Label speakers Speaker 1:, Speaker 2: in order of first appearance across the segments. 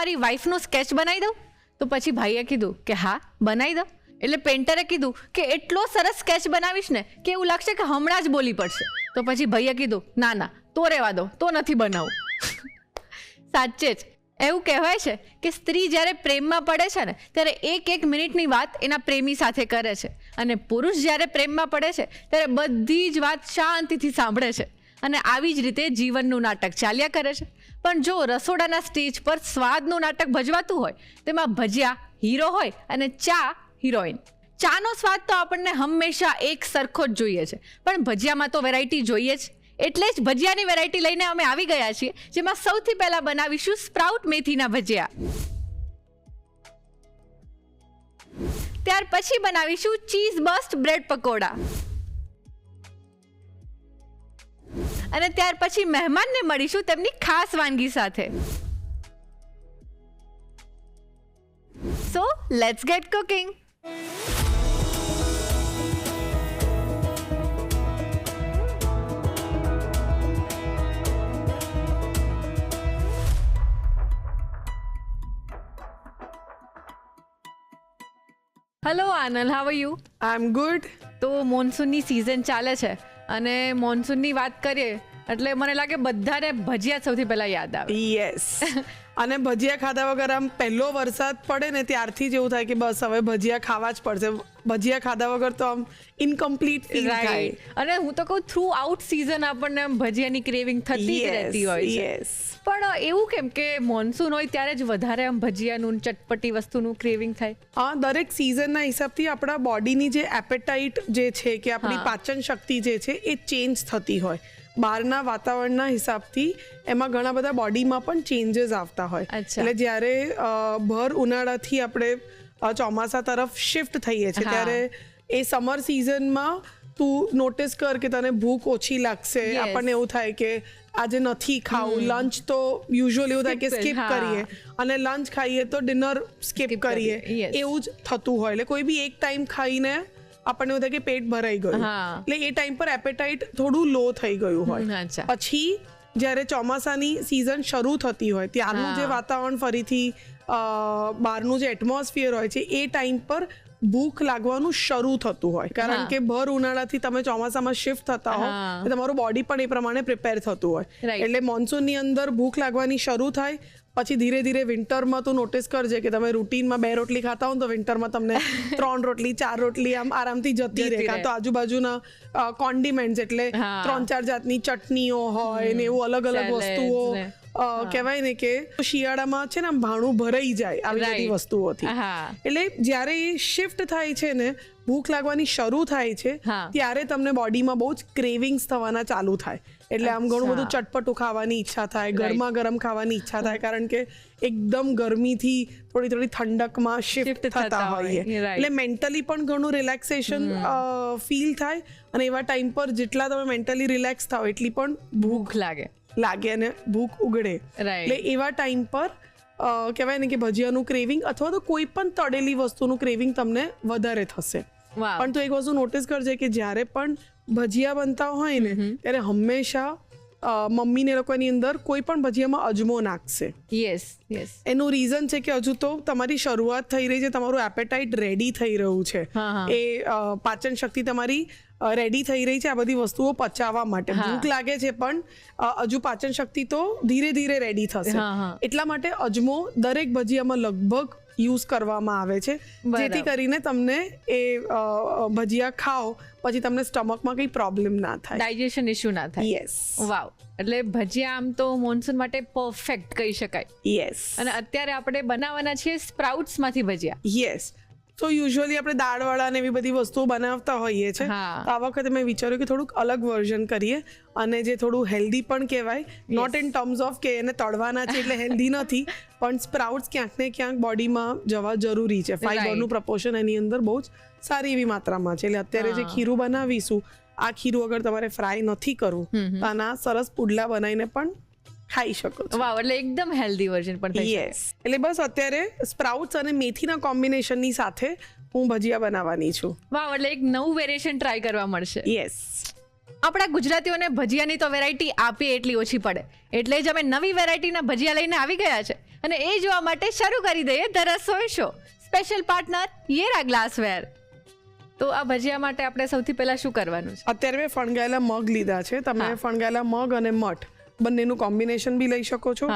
Speaker 1: તમારી વાઈફનું સ્કેચ બનાવી દઉં? તો પછી ભાઈએ કીધું કે હા બનાવી દો. એટલે પેન્ટરે કીધું કે એટલો સરસ સ્કેચ બનાવીશ ને કે એવું લાગશે કે હમણાં જ બોલી પડશે. તો પછી ભાઈએ કીધું ના તો રહેવા દો, તો નથી બનાવું. સાચે જ એવું કહેવાય છે કે સ્ત્રી જ્યારે પ્રેમમાં પડે છે ને ત્યારે એક મિનિટની વાત એના પ્રેમી સાથે કરે છે, અને પુરુષ જ્યારે પ્રેમમાં પડે છે ત્યારે બધી જ વાત શાંતિથી સાંભળે છે. અને આવી જ રીતે જીવનનું નાટક ચાલ્યા કરે છે. પણ જો રસોડાના સ્ટેજ પર સ્વાદનું નાટક ભજવાતું હોય, તેમાં ભજીયા હીરો હોય અને ચા હિરોઈન. ચાનો સ્વાદ તો આપણને હંમેશા એક સરખો જ જોઈએ છે, પણ ભજીયામાં તો વેરાયટી જોઈએ જ. એટલે જ ભજીયાની વેરાયટી લઈને અમે આવી ગયા છીએ, જેમાં સૌથી પહેલા બનાવીશું સ્પ્રાઉટ મેથીના ભજીયા. ત્યાર પછી બનાવીશું ચીઝ બસ્ટ બ્રેડ પકોડા. અને ત્યાર પછી મહેમાનને મળીશું તેમની ખાસ વાનગી સાથે. So let's get cooking. Hello Aanal, how are you?
Speaker 2: I am good.
Speaker 1: તો મોન્સૂનની સિઝન ચાલે છે, અને મોન્સૂનની વાત કરીએ એટલે મને લાગે બધાને ભજીયા સૌથી પહેલા યાદ આવે.
Speaker 2: યસ. અને ભજીયા ખાધા વગર આમ પહેલો વરસાદ પડે ને ત્યારથી જ એવું થાય કે બસ હવે ભજીયા ખાવા જ પડશે. ભજીયા ખાધા વગર તો આમ ઇનકમ્પ્લીટ ફીલ થાય.
Speaker 1: અને હું તો કહું થ્રુ આઉટ સિઝન આપણને ભજીયાની ક્રેવિંગ થતી જ રહેતી હોય છે. પણ એવું કેમ કે મોન્સૂન હોય ત્યારે જ વધારે આમ ભજીયાનું ચટપટી વસ્તુનું ક્રેવિંગ થાય?
Speaker 2: હા, દરેક સિઝનના હિસાબથી આપણા બોડીની જે એપેટાઇટ જે છે કે આપણી પાચન શક્તિ જે છે એ ચેન્જ થતી હોય. બહારના વાતાવરણના હિસાબથી એમાં ઘણા બધા બોડીમાં પણ ચેન્જીસ આવતા હોય. એટલે જ્યારે ભર ઉનાળાથી આપણે ચોમાસા તરફ શિફ્ટ થઈએ છીએ ત્યારે એ સમર સિઝનમાં તું નોટિસ કર કે તને ભૂખ ઓછી લાગશે. આપણને એવું થાય કે આજે નથી ખાવું. લંચ તો યુઝ્યુઅલી એવું થાય કે સ્કીપ કરીએ, અને લંચ ખાઈએ તો ડિનર સ્કીપ કરીએ. એવું જ થતું હોય. એટલે કોઈ બી એક ટાઈમ ખાઈને આપણને એવું થાય કે પેટ ભરાઈ ગયું, એટલે એ ટાઈમ પર એપેટાઇટ થોડું લો થઈ ગયું હોય. પછી જ્યારે ચોમાસાની સિઝન શરૂ થતી હોય ત્યારનું જે વાતાવરણ ફરીથી બહારનું જે એટમોસ્ફિયર હોય છે એ ટાઈમ પર ભૂખ લાગવાનું શરૂ થતું હોય. કારણ કે ભર ઉનાળાથી તમે ચોમાસામાં શિફ્ટ થતા હો, તમારું બોડી પણ એ પ્રમાણે પ્રિપેર થતું હોય. એટલે મોન્સૂનની અંદર ભૂખ લાગવાની શરૂ થાય. પછી ધીરે ધીરે વિન્ટરમાં તું નોટિસ કરજે કે તમે રૂટીનમાં 2 રોટલી ખાતા હો ને તો વિન્ટરમાં તમને 3 રોટલી 4 રોટલી આમ આરામથી જતી રહે. કાં તો આજુબાજુના કોન્ડિમેન્ટ્સ એટલે 3-4 જાતની ચટણીઓ હોય ને એવું અલગ અલગ વસ્તુઓ કહેવાય ને કે શિયાળામાં છે ને આમ ભાણું ભરાઈ જાય આવી બધી વસ્તુઓથી. એટલે જ્યારે એ શિફ્ટ થાય છે ને, ભૂખ લાગવાની શરૂ થાય છે, ત્યારે તમને બોડીમાં બહુ જ ક્રેવિંગ્સ થવાના ચાલુ થાય. એટલે આમ ઘણું બધું ચટપટું ખાવાની ઈચ્છા થાય, ગરમા ગરમ ખાવાની ઈચ્છા થાય, કારણ કે એકદમ ગરમીથી થોડી ઠંડકમાં શિફ્ટ થતા હોઈએ. એટલે મેન્ટલી પણ ઘણું રિલેક્સેશન ફીલ થાય, અને એવા ટાઈમ પર જેટલા તમે મેન્ટલી રિલેક્સ થાવ એટલી પણ ભૂખ લાગે અને ભૂખ ઉગડે. એટલે એવા ટાઈમ પર કહેવાય ને કે ભજીયાનું ક્રેવિંગ અથવા તો કોઈ પણ તળેલી વસ્તુનું ક્રેવિંગ તમને વધારે થશે. પણ તો એક વસ્તુ નોટિસ કરજે કે જ્યારે પણ ભજીયા બનતા હોય ને ત્યારે હંમેશા મમ્મીને લોકોની અંદર કોઈ પણ ભજીયામાં અજમો નાખશે. એનું રીઝન છે કે હજુ તો તમારી શરૂઆત થઈ રહી છે, તમારું એપેટાઇટ રેડી થઈ રહ્યું છે, એ પાચન શક્તિ તમારી રેડી થઈ રહી છે આ બધી વસ્તુઓ પચાવવા માટે. ભૂખ લાગે છે પણ હજુ પાચન શક્તિ તો ધીરે ધીરે રેડી થશે. એટલા માટે અજમો દરેક ભજીયામાં લગભગ યુઝ કરવામાં આવે છે, જેથી કરીને તમને એ ભજીયા ખાઓ પછી તમને સ્ટમકમાં કંઈ પ્રોબ્લેમ ના થાય,
Speaker 1: ડાયજેશન ઇશ્યુ ના થાય.
Speaker 2: યસ.
Speaker 1: વાવ. એટલે ભજીયા આમ તો મોન્સૂન માટે પરફેક્ટ કહી શકાય.
Speaker 2: યસ.
Speaker 1: અને અત્યારે આપણે બનાવવાના છીએ સ્પ્રાઉટ્સમાંથી ભજીયા.
Speaker 2: યસ. તો યુઝ્યુઅલી આપણે દાળવાળા ને એવી બધી વસ્તુઓ બનાવતા હોઈએ છીએ. તો આ વખતે મેં વિચાર્યું કે થોડુંક અલગ વર્ઝન કરીએ, અને જે થોડું હેલ્ધી પણ કહેવાય. નોટ ઇન ટર્મ્સ ઓફ કે એને તળવાના છે એટલે હેલ્ધી નથી, પણ સ્પ્રાઉટ્સ ક્યાંક ને ક્યાંક બોડીમાં જવા જરૂરી છે. ફાઈબરનું પ્રપોર્શન એની અંદર બહુ જ સારી એવી માત્રામાં છે. એટલે અત્યારે જે ખીરું બનાવીશું, આ ખીરું અગર તમારે ફ્રાય નથી કરવું તો આના સરસ પુડલા બનાવીને પણ ખાઈ શકો છો.
Speaker 1: વાવ. એટલે એકદમ હેલ્ધી વર્ઝન પણ થઈ શકે.
Speaker 2: એટલે બસ અત્યારે સ્પ્રાઉટ્સ અને મેથીના કોમ્બિનેશનની સાથે હું ભજીયા બનાવવાની છું.
Speaker 1: વાવ. એટલે એક નવું વેરિએશન ટ્રાય કરવા મળશે.
Speaker 2: યસ.
Speaker 1: આપણા ગુજરાતીઓને ભજીયાની તો વેરાયટી આપીએ એટલી ઓછી પડે, એટલે જ અમે નવી વેરાયટીના ભજીયા લઈને આવી ગયા છે અને એ જોવા માટે શરૂ કરી દઈએ the Rasoi show. Special partner Yera glassware. તો આ ભજીયા માટે આપણે સૌથી પહેલા શું કરવાનું છે?
Speaker 2: અત્યારે મેં ફણગાયેલા મગ લીધા છે. તમે ફણગાયેલા મગ અને મઠ બંનેનું કોમ્બિનેશન બી લઈ શકો છો,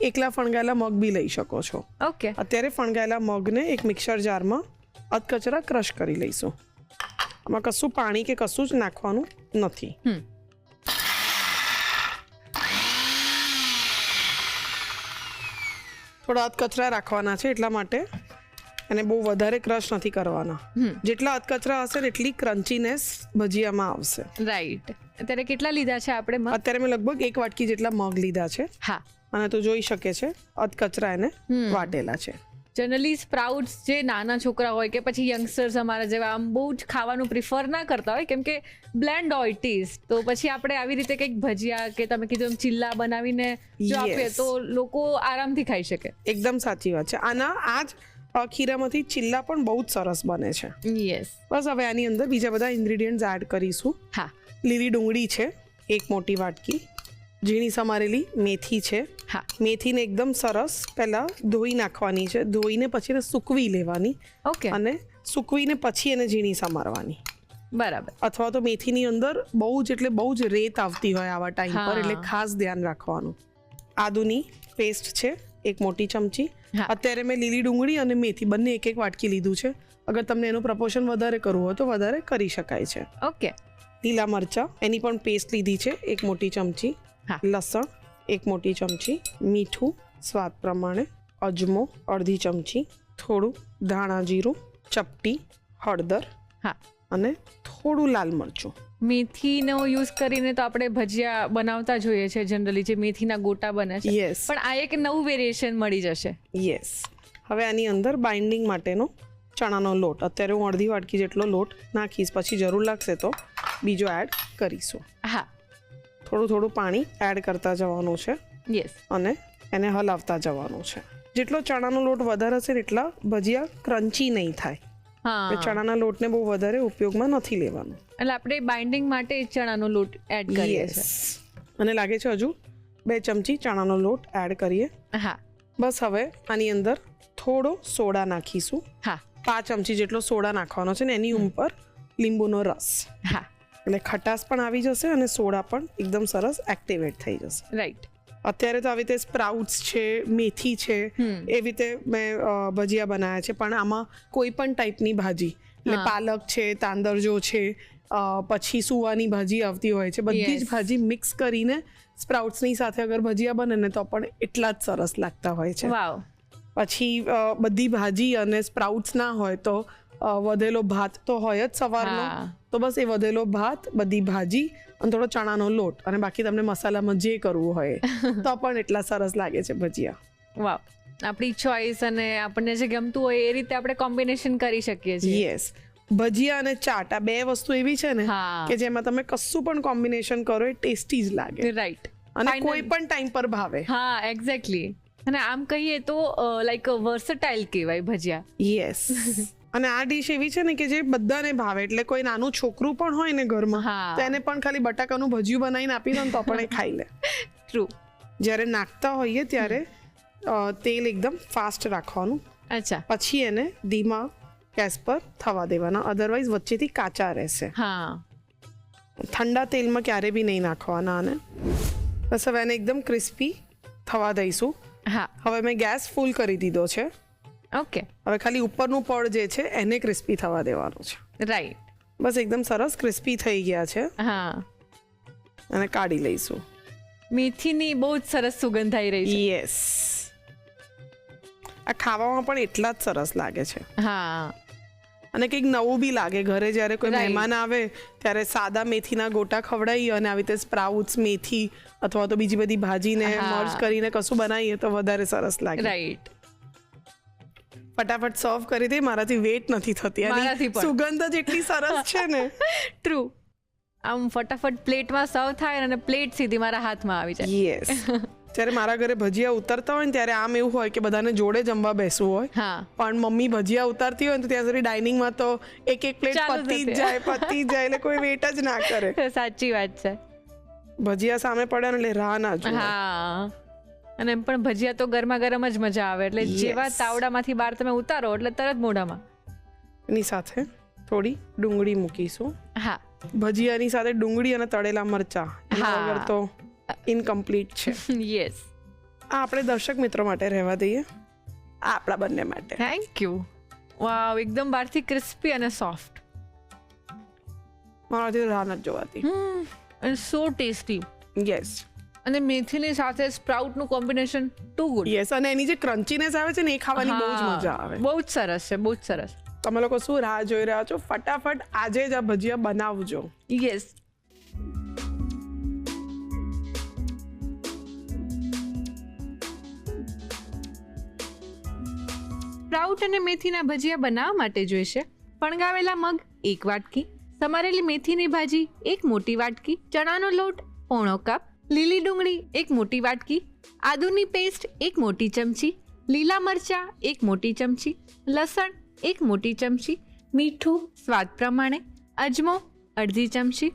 Speaker 2: એકલા ફણગાયેલા મગ બી લઈ શકો છો.
Speaker 1: ઓકે.
Speaker 2: અત્યારે ફણગાયેલા મગને એક મિક્સર જારમાં અધકચરા ક્રશ કરી લઈશું. આમાં કશું પાણી કે કશું જ નાખવાનું નથી. થોડા અધકચરા રાખવાના છે એટલા માટે, અને બહુ વધારે ક્રશ નથી કરવાના. જેટલા અધકચરા હશે ને એટલી ક્રન્ચીનેસ ભજીયામાં આવશે.
Speaker 1: રાઈટ. અત્યારે કેટલા લીધા છે આપણે મગ?
Speaker 2: અત્યારે મેં લગભગ 1 વાટકી જેટલા મગ લીધા છે.
Speaker 1: હા.
Speaker 2: અને તો જોઈ શકે છે અધકચરા એને વાટેલા છે.
Speaker 1: જનરલી સ્પ્રાઉટ્સ જે નાના છોકરા હોય કે પછી યંગસ્ટર્સ અમારા જેવા આમ બહુ જ ખાવાનું પ્રિફર ના કરતા હોય, કેમ કે બ્લેન્ડ હોય ટેસ્ટ, તો પછી આપણે આવી રીતે કંઈક ભજીયા કે તમે કીધું એમ ચિલ્લા બનાવીને જો આપીએ તો લોકો આરામથી ખાઈ શકે.
Speaker 2: એકદમ સાચી વાત છે. આના આ જ ખીરામાંથી ચિલ્લા પણ બહુ જ સરસ બને છે.
Speaker 1: યસ.
Speaker 2: બસ હવે આની અંદર બીજા બધા ઇન્ગ્રેડિયન્ટ્સ એડ કરીશું.
Speaker 1: હા.
Speaker 2: લીલી ડુંગળી છે 1 મોટી વાટકી, ઝીણી સમારેલી મેથી છે.
Speaker 1: હા.
Speaker 2: મેથીને એકદમ સરસ પહેલા ધોઈ નાખવાની છે, ધોઈને પછી એને સૂકવી લેવાની.
Speaker 1: ઓકે.
Speaker 2: અને સૂકવીને પછી એને ઝીણી સમારવાની.
Speaker 1: બરાબર.
Speaker 2: અથવા તો મેથીની અંદર બહુ જ એટલે બહુ જ રેત આવતી હોય આવા ટાઈમ પર, એટલે ખાસ ધ્યાન રાખવાનું. આદુની પેસ્ટ છે 1 મોટી ચમચી. અત્યારે મેં લીલી ડુંગળી અને મેથી બંને 1 વાટકી લીધું છે. અગર તમને એનું પ્રપોર્શન વધારે કરવું હોય તો વધારે કરી શકાય છે.
Speaker 1: ઓકે.
Speaker 2: લીલા મરચાં એની પણ પેસ્ટ લીધી છે 1 મોટી ચમચી. લસણ 1 મોટી ચમચી, મીઠું સ્વાદ પ્રમાણે, અજમો અડધી ચમચી, થોડું ધાણા જીરું, ચપટી હળદર, અને થોડું લાલ મરચું.
Speaker 1: મેથીનો યુઝ કરીને તો આપણે ભજીયા બનાવતા જોઈએ છે જનરલી, જે મેથીના ગોટા બને છે.
Speaker 2: યસ.
Speaker 1: પણ આ એક નવું વેરિએશન મળી જશે.
Speaker 2: યસ. હવે આની અંદર બાઇન્ડિંગ માટેનો ચણાનો લોટ, અત્યારે હું અડધી વાટકી જેટલો લોટ નાખીશ, પછી જરૂર લાગશે તો બીજો એડ કરીશું.
Speaker 1: હા.
Speaker 2: થોડું થોડું પાણી એડ કરતા જવાનું છે.
Speaker 1: યસ.
Speaker 2: અને એને હલાવતા જવાનું છે. જેટલો ચણાનો લોટ વધારે હશે એટલા ભજીયા ક્રન્ચી નહીં થાય.
Speaker 1: હા.
Speaker 2: ચણાના લોટને બહુ વધારે ઉપયોગમાં નથી લેવાનો.
Speaker 1: એટલે આપણે બાઇન્ડિંગ માટે ચણાનો લોટ એડ કરીએ છીએ.
Speaker 2: અને લાગે છે હજુ 2 ચમચી ચણાનો લોટ એડ કરીએ.
Speaker 1: હા.
Speaker 2: બસ હવે આની અંદર થોડો સોડા નાખીશું.
Speaker 1: હા.
Speaker 2: 5 ચમચી જેટલો સોડા નાખવાનો છે ને એની ઉપર લીંબુનો રસ.
Speaker 1: હા.
Speaker 2: એટલે ખટાશ પણ આવી જશે અને સોડા પણ એકદમ સરસ એક્ટિવેટ થઈ જશે.
Speaker 1: રાઈટ.
Speaker 2: અત્યારે તો આવી રીતે સ્પ્રાઉટ્સ છે, મેથી છે, એવી રીતે મેં ભજીયા બનાવ્યા છે. પણ આમાં કોઈ પણ ટાઈપની ભાજી, એટલે પાલક છે, તાંદરજો છે, પછી સુવાની ભાજી આવતી હોય છે, બધી જ ભાજી મિક્સ કરીને સ્પ્રાઉટ્સની સાથે અગર ભજીયા બને ને તો પણ એટલા જ સરસ લાગતા હોય છે.
Speaker 1: વાવ.
Speaker 2: પછી બધી ભાજી અને સ્પ્રાઉટ્સ ના હોય તો વધેલો ભાત તો હોય જ સવારનો, તો બસ એ વધેલો ભાત, બધી ભાજી અને થોડો ચણાનો લોટ, અને બાકી તમને મસાલામાં જે કરવું હોય તો પણ એટલા સરસ લાગે છે ભજીયા.
Speaker 1: વાવ. આપણી ચોઈસ અને આપણને જે ગમતું હોય એ રીતે આપણે કોમ્બિનેશન કરી શકીએ છીએ.
Speaker 2: યસ. ભજીયા અને ચાટ આ 2 વસ્તુ એવી છે ને કે જેમાં તમે કશું પણ કોમ્બિનેશન કરો એ ટેસ્ટી જ લાગે.
Speaker 1: રાઈટ.
Speaker 2: અને કોઈ પણ ટાઈમ પર ભાવે.
Speaker 1: હા, એક્ઝેક્ટલી. અને આમ કહીએ તો લાઈક વર્સેટાઇલ કહેવાય ભજીયા.
Speaker 2: યસ. અને આ ડીશ એવી છે ને કે જે બધાને ભાવે, એટલે કોઈ નાનું છોકરું પણ હોય ને ઘરમાં તો એને પણ ખાલી બટાકાનું ભજીયું બનાવીને આપી દો ને તો પણ એ ખાઈ લે.
Speaker 1: ટ્રુ.
Speaker 2: જ્યારે નાખતા હોઈએ ત્યારે તેલ એકદમ ફાસ્ટ રાખવાનું.
Speaker 1: અચ્છા.
Speaker 2: પછી એને ધીમા ગેસ પર થવા દેવાના, અધરવાઇઝ વચ્ચેથી કાચા રહેશે.
Speaker 1: હા.
Speaker 2: ઠંડા તેલમાં ક્યારે બી નહીં નાખવાના. અને બસ હવે એને એકદમ ક્રિસ્પી થવા દઈશું.
Speaker 1: હા.
Speaker 2: હવે મેં ગેસ ફૂલ કરી દીધો છે.
Speaker 1: ઓકે.
Speaker 2: હવે ખાલી ઉપરનું પડ જે છે એને ક્રિસ્પી થવા દેવાનું છે.
Speaker 1: રાઈટ.
Speaker 2: બસ એકદમ સરસ ક્રિસ્પી થઈ ગયા છે.
Speaker 1: હા.
Speaker 2: અને કાઢી લઈશું.
Speaker 1: મેથીની બહુ જ સરસ સુગંધ આવી રહી છે.
Speaker 2: યસ. આ ખાવામાં પણ એટલા જ સરસ લાગે છે.
Speaker 1: હા.
Speaker 2: અને કંઈક નવું બી લાગે. ઘરે જ્યારે કોઈ મહેમાન આવે ત્યારે સાદા મેથીના ગોટા ખવડાવીએ અને આવી રીતે સ્પ્રાઉટ્સ, મેથી અથવા તો બીજી બધી ભાજીને મર્જ કરીને કશું બનાવીએ તો વધારે સરસ લાગે.
Speaker 1: રાઈટ.
Speaker 2: ફટાફટ સર્વ કરી દે, મારાથી વેટ નથી થતી.
Speaker 1: મારાથી પણ.
Speaker 2: સુગંધ જ એટલી સરસ છે ને.
Speaker 1: ટ્રુ. આમ ફટાફટ પ્લેટમાં સર્વ થાય અને પ્લેટ સીધી મારા હાથમાં આવી જાય.
Speaker 2: યસ. જ્યારે મારા ઘરે ભજીયા ઉતરતા હોય ને ત્યારે આમ એવું હોય કે બધાને જોડે જમવા બેસવું હોય,
Speaker 1: હા
Speaker 2: પણ મમ્મી ભજીયા ઉતારતી હોય ને તો ત્યાં સુધી ડાઇનિંગમાં તો એક પ્લેટ
Speaker 1: ચાલુ
Speaker 2: પતી જ
Speaker 1: થતી.
Speaker 2: જાય એટલે કોઈ વેટ જ ના કરે.
Speaker 1: સાચી વાત છે.
Speaker 2: ભજીયા સામે પડે ને એટલે રાહ ના જોવે.
Speaker 1: હા અને એમ પણ ભજીયા તો ગરમા ગરમ જ મજા આવે, એટલે જેવા તાવડામાંથી બહાર તમે ઉતારો એટલે તરત મોઢામાં.
Speaker 2: એની સાથે થોડી ડુંગળી મૂકીશું.
Speaker 1: હા
Speaker 2: ભજીયાની સાથે ડુંગળી અને તળેલા મરચા એના
Speaker 1: હા.
Speaker 2: વગર તો ઇનકમ્પ્લીટ છે.
Speaker 1: યસ,
Speaker 2: આ આપણે દર્શક મિત્રો માટે રહેવા દઈએ, આ આપણા બંને માટે.
Speaker 1: Thank you. વાવ, એકદમ બહારથી ક્રિસ્પી અને સોફ્ટ
Speaker 2: મારાથી રાહ નથી જોવાતી.
Speaker 1: અને સો ટેસ્ટી.
Speaker 2: યસ
Speaker 1: અને મેથીની સાથે સ્પ્રાઉટનું કોમ્બિનેશન ટુ ગુડ.
Speaker 2: યસ, અને એની જે ક્રન્ચીનેસ આવે છે ને એ ખાવાની બહુ જ મજા આવે.
Speaker 1: બહુ જ સરસ છે, બહુ જ સરસ.
Speaker 2: તમે લોકો શું રાહ જોઈ રહ્યા છો? ફટાફટ આજે જ આ ભજીયા બનાવજો.
Speaker 1: યસ. સ્પ્રાઉટ અને મેથીના ભજીયા બનાવવા માટે જોઈશે ફણગાવેલા મગ 1 વાટકી, સમારેલી મેથીની ભાજી 1 મોટી વાટકી, ચણાનો લોટ પોણો કપ, લીલી ડુંગળી 1 મોટી વાટકી, આદુની પેસ્ટ 1 મોટી ચમચી, લીલા મરચા 1 મોટી ચમચી, લસણ 1 મોટી ચમચી, મીઠું સ્વાદ પ્રમાણે, અજમો અડધી ચમચી,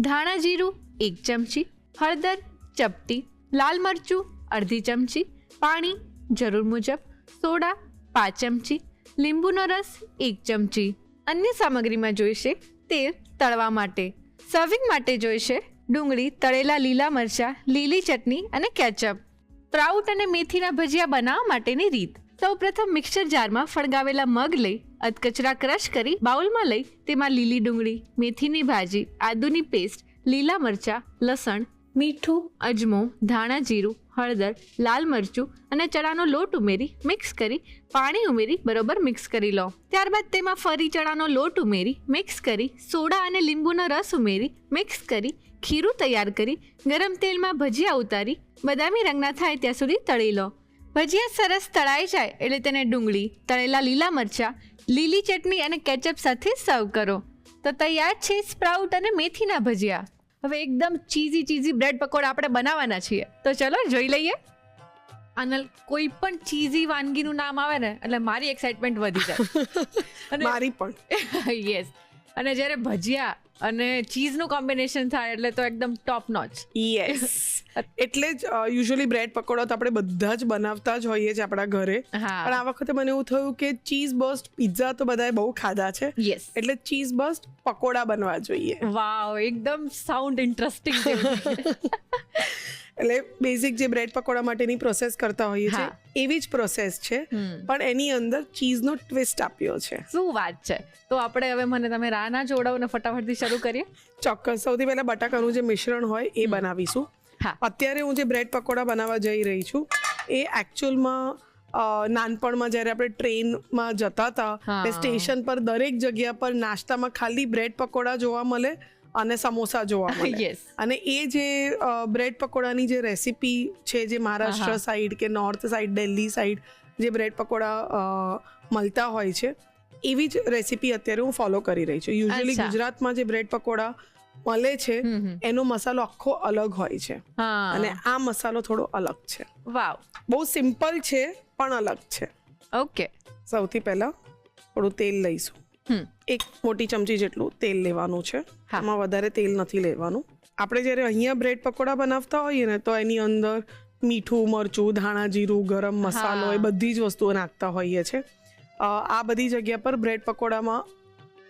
Speaker 1: ધાણા જીરું 1 ચમચી, હળદર ચપટી, લાલ મરચું અડધી ચમચી, પાણી જરૂર મુજબ, સોડા 5 ચમચી, લીંબુનો રસ 1 ચમચી. અન્ય સામગ્રીમાં જોઈશે તેલ તળવા માટે, સર્વિંગ માટે જોઈશે ડુંગળી, તળેલા લીલા મરચા, લીલી ચટણી અને કેચઅપ. સ્પ્રાઉટ અને મેથીના ભજીયા બનાવવા માટેની રીત. સૌપ્રથમ મિક્સર જારમાં ફળગાવેલા મગ લઈ અધકચરા ક્રશ કરી બાઉલમાં લઈ તેમાં લીલી ડુંગળી, મેથીની ભાજી, આદુની પેસ્ટ, લીલા મરચા, લસણ, મીઠું, અજમો, ધાણા જીરું, હળદર, લાલ મરચું અને ચણાનો લોટ ઉમેરી મિક્સ કરી પાણી ઉમેરી બરોબર મિક્સ કરી લો. ત્યારબાદ તેમાં ફરી ચણાનો લોટ ઉમેરી મિક્સ કરી સોડા અને લીંબુનો રસ ઉમેરી મિક્સ કરી ખીરું તૈયાર કરી ગરમ તેલમાં ભજીયા ઉતારી બદામી રંગના થાય ત્યાં સુધી તળી લો. ભજીયા સરસ તળાઈ જાય એટલે તેને ડુંગળી, તળેલા લીલા મરચા, લીલી ચટણી અને કેચઅપ સાથે સર્વ કરો. તો તૈયાર છે સ્પ્રાઉટ અને મેથીના ભજીયા. હવે એકદમ ચીઝી બ્રેડ પકોડા આપણે બનાવવાના છીએ, તો ચલો જોઈ લઈએ. અને કોઈ પણ ચીઝી વાનગીનું નામ આવે ને એટલે મારી એક્સાઇટમેન્ટ વધી જાય.
Speaker 2: મારી પણ.
Speaker 1: યસ, અને જ્યારે ભજીયા અને ચીઝનું કોમ્બિનેશન થાય એટલે તો એકદમ ટોપ નોચ.
Speaker 2: યસ, એટલે જ યુઝ્યુઅલી બ્રેડ પકોડા તો આપણે બધા જ બનાવતા જ હોઈએ છીએ આપણા ઘરે.
Speaker 1: હા.
Speaker 2: પણ આ વખતે મને એવું થયું કે ચીઝ બસ્ટ પિઝા તો બધાએ બહુ ખાધા છે,
Speaker 1: યસ,
Speaker 2: એટલે ચીઝ બસ્ટ પકોડા બનવા જોઈએ.
Speaker 1: વાવ, એકદમ સાઉન્ડ ઇન્ટરેસ્ટિંગ.
Speaker 2: એટલે બેઝિક જે બ્રેડ પકોડા માટેની પ્રોસેસ કરતા હોઈએ
Speaker 1: હા.
Speaker 2: છીએ એવી જ પ્રોસેસ છે, પણ એની અંદર ચીઝનો ટ્વિસ્ટ આપ્યો છે.
Speaker 1: શું વાત છે! તો આપણે હવે મને તમે રાહ ના જોડાવો ને ફટાફટથી શરૂ કરીએ.
Speaker 2: ચોક્કસ. સૌથી પહેલા બટાકાનું જે મિશ્રણ હોય એ બનાવીશું.
Speaker 1: હા.
Speaker 2: અત્યારે હું જે બ્રેડ પકોડા બનાવવા જઈ રહી છું એ એકચ્યુઅલમાં નાનપણમાં જ્યારે આપણે ટ્રેનમાં જતા હતા
Speaker 1: હા.
Speaker 2: તે સ્ટેશન પર દરેક જગ્યા પર નાસ્તામાં ખાલી બ્રેડ પકોડા જોવા મળે અને સમોસા જોવા મળે.
Speaker 1: Yes.
Speaker 2: અને એ જે બ્રેડ પકોડાની જે રેસીપી છે જે મહારાષ્ટ્ર
Speaker 1: હા.
Speaker 2: સાઈડ કે નોર્થ સાઈડ, દિલ્હી સાઈડ જે બ્રેડ પકોડા મળતા હોય છે એવી જ રેસીપી અત્યારે હું ફોલો કરી રહી છું. યુઝ્યુઅલી
Speaker 1: અચ્છા.
Speaker 2: ગુજરાતમાં જે બ્રેડ પકોડા મળે છે એનો મસાલો આખો અલગ હોય છે
Speaker 1: હા.
Speaker 2: અને આ મસાલો થોડો અલગ છે.
Speaker 1: વાવ,
Speaker 2: બહુ સિમ્પલ છે પણ અલગ છે.
Speaker 1: ઓકે.
Speaker 2: સૌથી પહેલા થોડું તેલ લઈશું. 1 મોટી ચમચી જેટલું તેલ લેવાનું છે.
Speaker 1: હા.
Speaker 2: એમાં વધારે તેલ નથી લેવાનું. આપણે જ્યારે અહીંયા બ્રેડ પકોડા બનાવતા હોઈએ ને તો એની અંદર મીઠું, મરચું, ધાણા જીરું, ગરમ મસાલો
Speaker 1: હા.
Speaker 2: એ બધી જ વસ્તુઓ નાખતા હોઈએ છે. આ બધી જગ્યા પર બ્રેડ પકોડામાં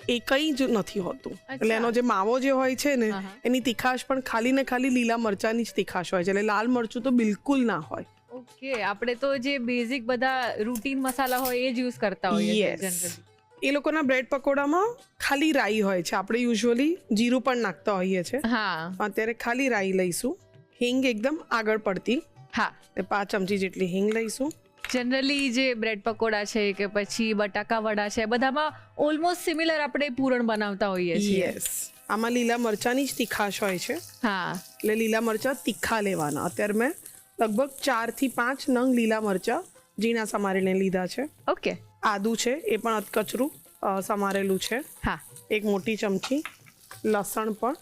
Speaker 2: એ કંઈ જ નથી હોતું. એટલે એનો જે માવો જે હોય છે ને
Speaker 1: હા.
Speaker 2: એની તીખાશ પણ ખાલી ને ખાલી લીલા મરચાની જ તીખાશ હોય છે, એટલે લાલ મરચું તો બિલકુલ ના હોય.
Speaker 1: ઓકે, આપણે તો જે બેઝિક બધા રૂટીન મસાલા હોય એ જ યુઝ કરતા હોઈએ છીએ
Speaker 2: Yes.
Speaker 1: જનરલી.
Speaker 2: એ લોકોના બ્રેડ પકોડામાં ખાલી રાઈ હોય છે. આપણે યુઝ્યુઅલી જીરું પણ નાખતા હોઈએ છીએ.
Speaker 1: હા.
Speaker 2: અત્યારે ખાલી રાઈ લઈશું. હિંગ એકદમ આગળ પડતી,
Speaker 1: હા,
Speaker 2: 5 ચમચી જેટલી હિંગ લઈશું.
Speaker 1: જનરલી જે બ્રેડ પકોડા છે કે પછી બટાકા વડા છે બધામાં ઓલમોસ્ટ સિમિલર આપણે પૂરણ બનાવતા હોઈએ છીએ.
Speaker 2: યસ, આમાં લીલા મરચાની જ તીખાશ હોય છે,
Speaker 1: હા.
Speaker 2: એટલે લીલા મરચા તીખા લેવાના. અત્યારે મેં લગભગ 4 થી 5 નંગ લીલા મરચા ઝીણા સમારીને લીધા છે.
Speaker 1: ઓકે.
Speaker 2: આદુ છે એ પણ અધકચરું સમારેલું છે,
Speaker 1: હા.
Speaker 2: 1 મોટી ચમચી. લસણ પણ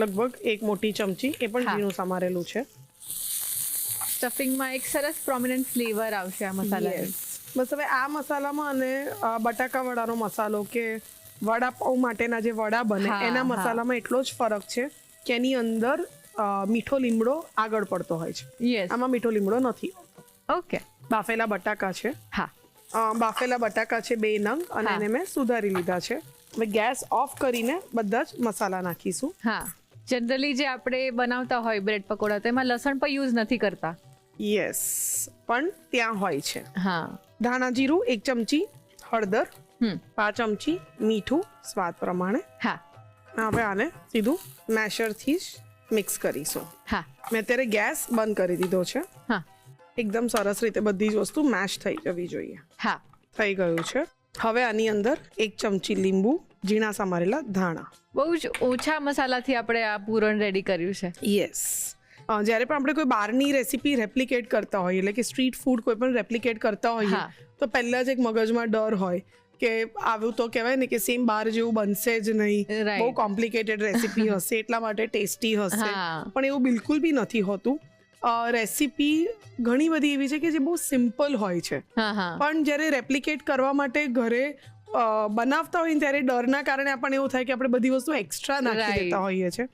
Speaker 2: લગભગ 1 મોટી ચમચી, એ પણ
Speaker 1: હા.
Speaker 2: ઝીણું સમારેલું છે.
Speaker 1: સ્ટફિંગમાં એક સરસ પ્રોમિનન્ટ ફ્લેવર આવશે આ મસાલા.
Speaker 2: બસ હવે આ મસાલામાં અને બટાકા વડાનો મસાલો કે વડાપાઉં માટેના જે વડા બને
Speaker 1: હા,
Speaker 2: એના
Speaker 1: હા.
Speaker 2: મસાલામાં એટલો જ ફરક છે કે એની અંદર મીઠો લીમડો આગળ પડતો હોય છે.
Speaker 1: યસ.
Speaker 2: આમાં મીઠો લીમડો નથી.
Speaker 1: ઓકે.
Speaker 2: બાફેલા બટાકા છે.
Speaker 1: હા.
Speaker 2: બાફેલા બટાકા છે 2 નંગ અને
Speaker 1: હા.
Speaker 2: એને મેં સુધારી લીધા છે. હવે ગેસ ઓફ કરીને બધા જ મસાલા નાખીશું.
Speaker 1: હા, જનરલી જે આપણે બનાવતા હોય બ્રેડ પકોડા તો એમાં લસણ પણ યુઝ નથી કરતા.
Speaker 2: યસ, પણ ત્યાં હોય છે.
Speaker 1: હા.
Speaker 2: ધાણા જીરું 1 ચમચી, હળદર
Speaker 1: હમ.
Speaker 2: 5 ચમચી, મીઠું સ્વાદ પ્રમાણે.
Speaker 1: હા.
Speaker 2: હવે આને સીધું મેશરથી જ મિક્સ કરીશું.
Speaker 1: હા.
Speaker 2: મેં અત્યારે ગેસ બંધ કરી દીધો છે.
Speaker 1: હા.
Speaker 2: એકદમ સરસ રીતે બધી જ વસ્તુ મેશ થઈ જવી જોઈએ.
Speaker 1: હા.
Speaker 2: થઈ ગયું છે. હવે આની અંદર 1 ચમચી લીંબુ, ઝીણા સમારેલા ધાણા.
Speaker 1: બહુ જ ઓછા મસાલાથી આપણે આ પૂરણ રેડી કર્યું છે.
Speaker 2: યસ. જ્યારે પણ આપણે કોઈ બહારની રેસીપી રેપ્લિકેટ કરતા હોઈએ, એટલે કે સ્ટ્રીટ ફૂડ કોઈ પણ રેપ્લિકેટ કરતા હોઈએ,
Speaker 1: હા.
Speaker 2: તો પહેલા જ એક મગજમાં ડર હોય કે આવું તો કહેવાય ને કે સેમ બહાર જેવું બનશે જ નહીં,
Speaker 1: Right.
Speaker 2: બહુ કોમ્પ્લિકેટેડ રેસીપી હશે એટલા માટે ટેસ્ટી હશે.
Speaker 1: હા.
Speaker 2: પણ એવું બિલકુલ બી નથી હોતું. રેસીપી ઘણી બધી એવી છે કે જે બહુ સિમ્પલ હોય છે,
Speaker 1: હા. હા.
Speaker 2: પણ જ્યારે રેપ્લિકેટ કરવા માટે ઘરે બનાવતા હોય ને ત્યારે ડરના કારણે આપણને એવું થાય કે આપણે બધી વસ્તુ એક્સ્ટ્રા નાખી
Speaker 1: Right.
Speaker 2: દેતા હોઈએ છીએ.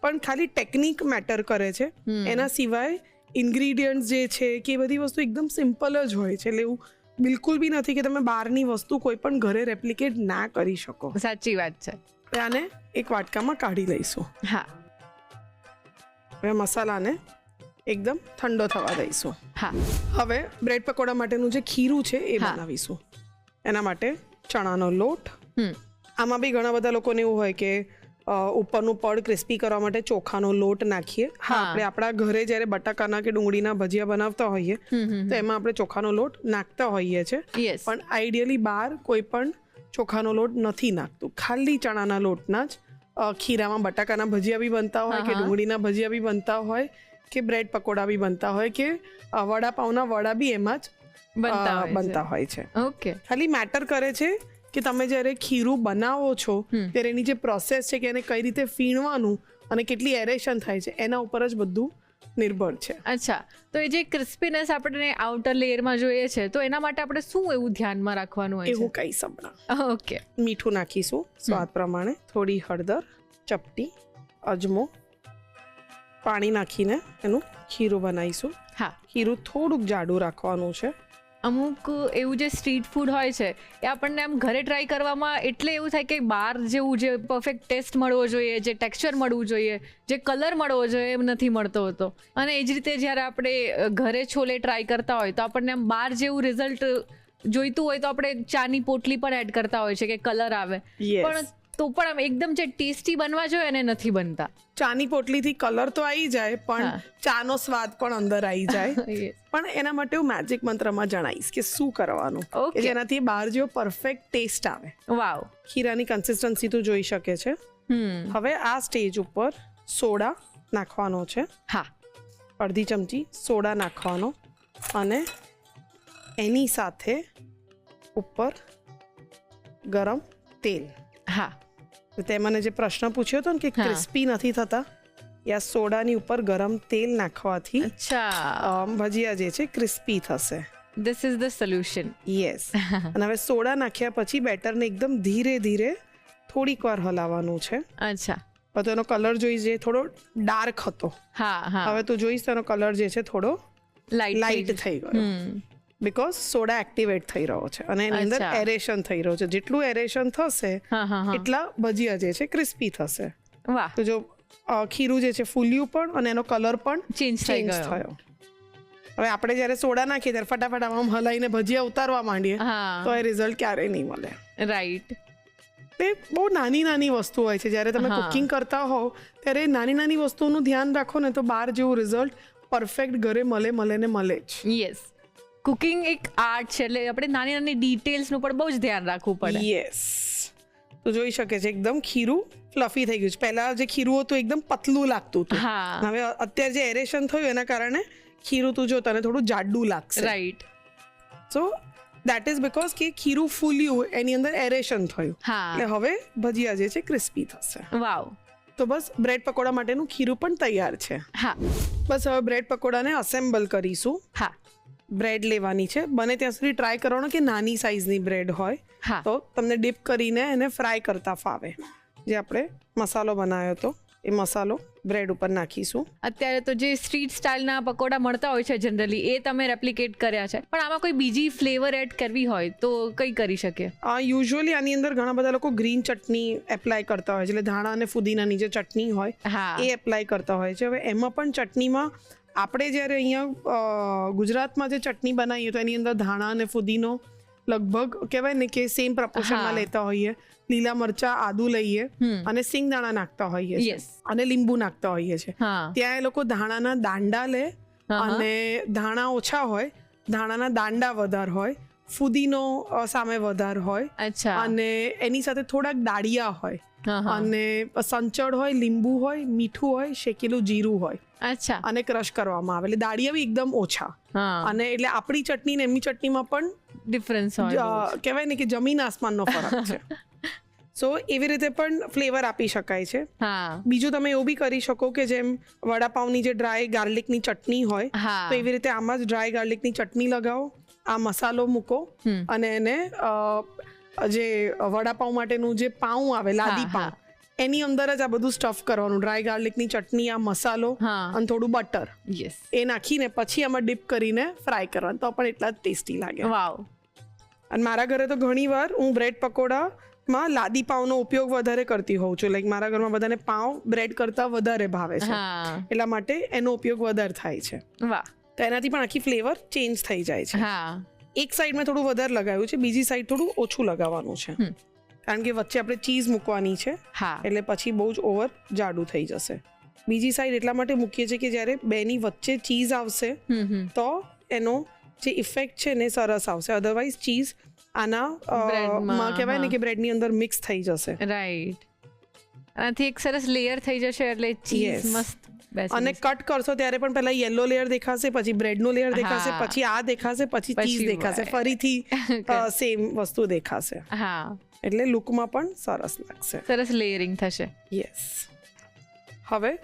Speaker 2: પણ ખાલી ટેકનિક મેટર કરે છે. એના સિવાય ઇન્ગ્રીડિયન્ટ્સ જે છે કે એ બધી વસ્તુ એકદમ સિમ્પલ જ હોય છે. એટલે એવું બિલકુલ બી નથી કે તમે બહારની વસ્તુ કોઈ પણ ઘરે રેપ્લિકેટ ના કરી શકો.
Speaker 1: સાચી વાત છે.
Speaker 2: હવે આને એક વાટકામાં કાઢી લઈશું.
Speaker 1: હા.
Speaker 2: હવે મસાલાને એકદમ ઠંડો થવા દઈશું.
Speaker 1: હા.
Speaker 2: હવે બ્રેડ પકોડા માટેનું જે ખીરું છે એ
Speaker 1: હા.
Speaker 2: બનાવીશું. એના માટે ચણાનો લોટ.
Speaker 1: હમ.
Speaker 2: આમાં બી ઘણા બધા લોકોને એવું હોય કે ઉપરનું પડ ક્રિસ્પી કરવા માટે ચોખાનો લોટ નાખીએ. હા,
Speaker 1: હા.
Speaker 2: આપણે આપણા ઘરે જ્યારે બટાકાના કે ડુંગળીના ભજીયા બનાવતા હોઈએ તો એમાં આપણે ચોખાનો લોટ નાખતા હોઈએ છીએ.
Speaker 1: યસ.
Speaker 2: પણ આઈડિયલી બહાર કોઈ પણ ચોખાનો લોટ નથી નાખતું. ખાલી ચણાના લોટના જ ખીરામાં બટાકાના ભજીયા બી બનતા હોય કે
Speaker 1: હા.
Speaker 2: ડુંગળીના ભજીયા બી બનતા હોય કે બ્રેડ પકોડા બી બનતા હોય કે વડાપાઉંના વડા બી એમાં જ બનતા હોય છે.
Speaker 1: ઓકે.
Speaker 2: ખાલી મેટર કરે છે કે તમે જ્યારે ખીરું બનાવો છો ત્યારે એની જે પ્રોસેસ છે કે એને કઈ રીતે ફીણવાનું અને કેટલી એરેશન થાય છે એના ઉપર જ બધું નિર્ભર છે.
Speaker 1: અચ્છા, તો એ જે ક્રિસ્પીનેસ આપણે આઉટર લેયરમાં જોઈએ છે તો એના માટે આપણે શું એવું ધ્યાનમાં રાખવાનું હોય
Speaker 2: એવું
Speaker 1: છે?
Speaker 2: કઈ સંભળા.
Speaker 1: ઓકે.
Speaker 2: મીઠું નાખીશું સ્વાદ પ્રમાણે, થોડી હળદર, ચપટી અજમો, પાણી નાખીને એનું ખીરું બનાવીશું.
Speaker 1: હા.
Speaker 2: ખીરું થોડુંક જાડું રાખવાનું છે.
Speaker 1: અમુક એવું જે સ્ટ્રીટ ફૂડ હોય છે એ આપણને આમ ઘરે ટ્રાય કરવામાં એટલે એવું થાય કે બહાર જેવું જે પરફેક્ટ ટેસ્ટ મળવો જોઈએ, જે ટેક્સચર મળવું જોઈએ, જે કલર મળવો જોઈએ એમ નથી મળતો હોતો. અને એ જ રીતે જ્યારે આપણે ઘરે છોલે ટ્રાય કરતા હોય તો આપણને આમ બહાર જેવું રિઝલ્ટ જોઈતું હોય તો આપણે ચાની પોટલી પણ એડ કરતા હોય છે કે કલર આવે.
Speaker 2: Yes.
Speaker 1: પણ તો પણ આમ એકદમ જે ટેસ્ટી બનવા જોઈએ એને નથી બનતા.
Speaker 2: ચાની પોટલીથી કલર તો આવી જાય પણ
Speaker 1: હા.
Speaker 2: ચાનો સ્વાદ પણ અંદર આવી જાય.
Speaker 1: Yes.
Speaker 2: પણ એના માટે હું મેજિક મંત્રમાં જણાવીશ કે શું કરવાનું
Speaker 1: Okay.
Speaker 2: કે જેનાથી બહાર જેવો પરફેક્ટ ટેસ્ટ આવે.
Speaker 1: વાવ.
Speaker 2: ખીરાની કન્સિસ્ટન્સી તું જોઈ શકે છે. હવે આ સ્ટેજ ઉપર સોડા નાખવાનો છે.
Speaker 1: હા.
Speaker 2: અડધી ચમચી સોડા નાખવાનો અને એની સાથે ઉપર ગરમ તેલ.
Speaker 1: હા.
Speaker 2: તે મને જે પ્રશ્ન પૂછ્યો હતો ને કે
Speaker 1: હા.
Speaker 2: ક્રિસ્પી નથી થતા, યા સોડાની ઉપર ગરમ તેલ નાખવાથી
Speaker 1: અચ્છા,
Speaker 2: ભજીયા જે છે ક્રિસ્પી થશે.
Speaker 1: This is the solution.
Speaker 2: Yes. અને હવે સોડા નાખ્યા પછી બેટરને એકદમ ધીરે ધીરે થોડીક વાર હલાવવાનું છે.
Speaker 1: અચ્છા.
Speaker 2: તો એનો કલર જોઈ જે થોડો ડાર્ક હતો,
Speaker 1: હા. હા.
Speaker 2: હવે તું જોઈશ તેનો કલર જે છે થોડો લાઇટ થઈ ગયો, બીકોઝ સોડા એક્ટિવેટ થઈ રહ્યો છે અને એની અંદર
Speaker 1: અચ્છા.
Speaker 2: એરેશન થઈ રહ્યું છે. જેટલું એરેશન થશે
Speaker 1: હા.
Speaker 2: એટલા ભજીયા જે છે ક્રિસ્પી થશે.
Speaker 1: વાહ.
Speaker 2: તો જો ખીરું જે છે ફૂલ્યું પણ અને એનો કલર પણ
Speaker 1: ચેન્જ થઈ
Speaker 2: ચેન્જ
Speaker 1: ગયો.
Speaker 2: થયો. હવે આપણે જ્યારે સોડા નાખીએ ત્યારે ફટાફટ આમ હલાઈને ભજીયા ઉતારવા માંડીએ
Speaker 1: હા.
Speaker 2: તો એ રિઝલ્ટ ક્યારેય નહીં મળે.
Speaker 1: રાઈટ.
Speaker 2: તે બહુ નાની નાની વસ્તુ હોય છે. જ્યારે તમે
Speaker 1: હા.
Speaker 2: કુકિંગ કરતા હોવ ત્યારે નાની નાની વસ્તુઓનું ધ્યાન રાખો ને તો બહાર જેવું રિઝલ્ટ પરફેક્ટ ઘરે મળે ને મળે જ.
Speaker 1: યસ. કુકિંગ એક આર્ટ છે એટલે આપણે નાની નાની ડિટેલ્સનું પણ બહુ જ ધ્યાન રાખવું પડે.
Speaker 2: યસ. તો જોઈ શકે છે એકદમ ખીરું ફ્લફી થઈ ગયું છે. પહેલા જે ખીરું હતું એકદમ પતલું લાગતું હતું.
Speaker 1: હા.
Speaker 2: હવે અત્યારે જે એરેશન થયું એના કારણે ખીરું તું જો તને થોડું જાડું લાગશે.
Speaker 1: Right.
Speaker 2: So that is because કે ખીરું ફૂલ્યું એની અંદર એરેશન થયું.
Speaker 1: હા.
Speaker 2: એટલે હવે ભજીયા જે છે ક્રિસ્પી થશે.
Speaker 1: વાવ.
Speaker 2: તો બસ બ્રેડ પકોડા માટેનું ખીરું પણ તૈયાર છે.
Speaker 1: હા
Speaker 2: બસ હવે બ્રેડ પકોડાને અસેમ્બલ કરીશું.
Speaker 1: હા
Speaker 2: બ્રેડ લેવાની છે, બને ત્યાં સુધી ટ્રાય કરવાનો કે નાની સાઇઝની બ્રેડ હોય
Speaker 1: હા
Speaker 2: તો તમને ડીપ કરીને એને ફ્રાય કરતા ફાવે. જે આપણે મસાલો બનાવ્યો હતો એ મસાલો બ્રેડ ઉપર નાખીશું.
Speaker 1: અત્યારે તો જે સ્ટ્રીટ સ્ટાઇલના પકોડા મળતા હોય છે જનરલી એ તમે રેપ્લિકેટ કર્યા છે, પણ આમાં કોઈ બીજી ફ્લેવર એડ કરવી હોય તો કઈ કરી શકીએ?
Speaker 2: યુઝ્યુઅલી આની અંદર ઘણા બધા લોકો ગ્રીન ચટણી એપ્લાય કરતા હોય છે, એટલે ધાણા અને ફુદીનાની જે ચટણી હોય
Speaker 1: હા
Speaker 2: એ એપ્લાય કરતા હોય છે. હવે એમાં પણ ચટણીમાં આપણે જ્યારે અહીંયા ગુજરાતમાં જે ચટણી બનાવીએ તો એની અંદર ધાણા અને ફુદીનો લગભગ કહેવાય ને કે સેમ પ્રપોર્શનમાં
Speaker 1: હા.
Speaker 2: લેતા હોઈએ. લીલા મરચા, આદુ લઈએ અને સિંગદાણા નાખતા હોઈએ છીએ
Speaker 1: યસ
Speaker 2: અને લીંબુ નાખતા હોઈએ છીએ.
Speaker 1: હા
Speaker 2: ત્યાં એ લોકો ધાણાના દાંડા લે અને ધાણા ઓછા હોય, ધાણાના દાંડા વધારે હોય, ફુદીનો સામે વધારે હોય
Speaker 1: અચ્છા
Speaker 2: અને એની સાથે થોડાક દાળિયા હોય
Speaker 1: હા હા
Speaker 2: અને સંચળ હોય, લીંબુ હોય, મીઠું હોય, શેકેલું જીરું હોય
Speaker 1: અચ્છા
Speaker 2: અને ક્રશ કરવામાં આવે. એટલે દાળિયા બી એકદમ ઓછા.
Speaker 1: હા
Speaker 2: અને એટલે આપણી ચટણી ને એમની ચટણીમાં પણ
Speaker 1: ડિફરન્સ હોય
Speaker 2: કહેવાય ને કે જમીન આસમાનનો ફરક છે. સો એવી રીતે પણ ફ્લેવર આપી શકાય છે.
Speaker 1: હા
Speaker 2: બીજું તમે એવું બી કરી શકો કે જેમ વડાપાવની જે ડ્રાય ગાર્લિકની ચટણી હોય
Speaker 1: હા
Speaker 2: તો એવી રીતે આમાં જ ડ્રાય ગાર્લિકની ચટણી લગાવો, આ મસાલો મૂકો અને એને જે વડાપાવ માટેનું જે પાઉં આવે લાદી
Speaker 1: હા,
Speaker 2: પાઉં એની અંદર જ આ બધું સ્ટફ કરવાનું. ડ્રાય ગાર્લિકની ચટણી, આ મસાલો
Speaker 1: હા
Speaker 2: અને થોડું બટર
Speaker 1: યસ
Speaker 2: એ નાખીને પછી આમાં ડીપ કરીને ફ્રાય કરવાનું, તો પણ એટલા જ ટેસ્ટી લાગે.
Speaker 1: વાવ
Speaker 2: અને મારા ઘરે તો ઘણી વાર હું બ્રેડ પકોડામાં લાદી પાવનો ઉપયોગ વધારે કરતી હોઉં છું. લાઈક મારા ઘરમાં બધાને પાવ બ્રેડ કરતાં વધારે ભાવે છે,
Speaker 1: હા
Speaker 2: એટલા માટે એનો ઉપયોગ વધારે થાય છે.
Speaker 1: વાહ
Speaker 2: તો એનાથી પણ આખી ફ્લેવર ચેન્જ થઈ જાય છે.
Speaker 1: હા
Speaker 2: એક સાઈડ મેં થોડું વધારે લગાવ્યું છે, બીજી સાઈડ થોડું ઓછું લગાવવાનું છે, કારણ કે વચ્ચે આપણે ચીઝ મૂકવાની છે
Speaker 1: હા
Speaker 2: એટલે પછી બહુ જ ઓવર જાડું થઈ જશે. બીજી સાઈડ એટલા માટે મૂકીએ છીએ કે જ્યારે બેની વચ્ચે ચીઝ આવશે તો એનો જે ઇફેક્ટ છે ને સરસ આવશે. અધરવાઇઝ ચીઝ આના
Speaker 1: બ્રેડમાં,
Speaker 2: કહેવાય ને કે બ્રેડની અંદર મિક્સ થઈ જશે
Speaker 1: રાઈટ. આનાથી એક સરસ લેયર થઈ જશે એટલે ચીઝ
Speaker 2: Yes.
Speaker 1: મસ્ત બેસી
Speaker 2: અને કટ કરશો ત્યારે પણ પહેલા યલો લેયર દેખાશે, પછી બ્રેડનું લેયર દેખાશે,
Speaker 1: હા.
Speaker 2: પછી આ દેખાશે, પછી ચીઝ
Speaker 1: પછી
Speaker 2: દેખાશે,
Speaker 1: white.
Speaker 2: ફરીથી સેમ વસ્તુ દેખાશે.
Speaker 1: હા
Speaker 2: એટલે લુકમાં પણ સરસ લાગશે.
Speaker 1: સરસ લેયરિંગ થશે.
Speaker 2: યસ. હવે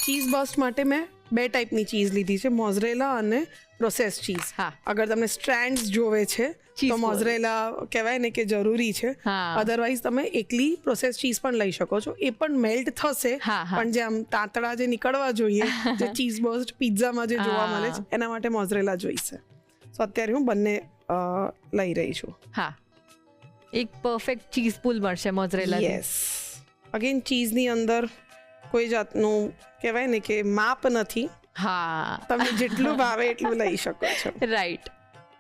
Speaker 2: ચીઝ બસ્ટ માટે મેં 2 ટાઈપની ચીઝ લીધી છે, મોઝરેલા અને પ્રોસેસ ચીઝ.
Speaker 1: હા
Speaker 2: અગર તમને સ્ટ્રેન્ડ્સ જોવે છે
Speaker 1: Cheese
Speaker 2: તો મોઝરેલા કહેવાય ને કે જરૂરી છે.
Speaker 1: હા.
Speaker 2: અધરવાઇઝ તમે એકલી પ્રોસેસ ચીઝ પણ લઈ શકો છો, એ પણ મેલ્ટ થશે.
Speaker 1: હા, હા.
Speaker 2: પણ જે આમ તાતડા જે નીકળવા જોઈએ જે ચીઝ બસ્ટ પિઝામાં જે જોવા મળે છે એના માટે મોઝરેલા જોઈશે. સો અત્યારે હું બંને લઈ રહી છું.
Speaker 1: હા એક પરફેક્ટ ચીઝ પુલ મળશે મોઝરેલા.
Speaker 2: યસ. અગેન ચીઝની અંદર કોઈ જાતનું કહેવાય ને કે માપ નથી,
Speaker 1: હા
Speaker 2: તમે જેટલું ભાવે એટલું લઈ શકો છો.
Speaker 1: રાઈટ.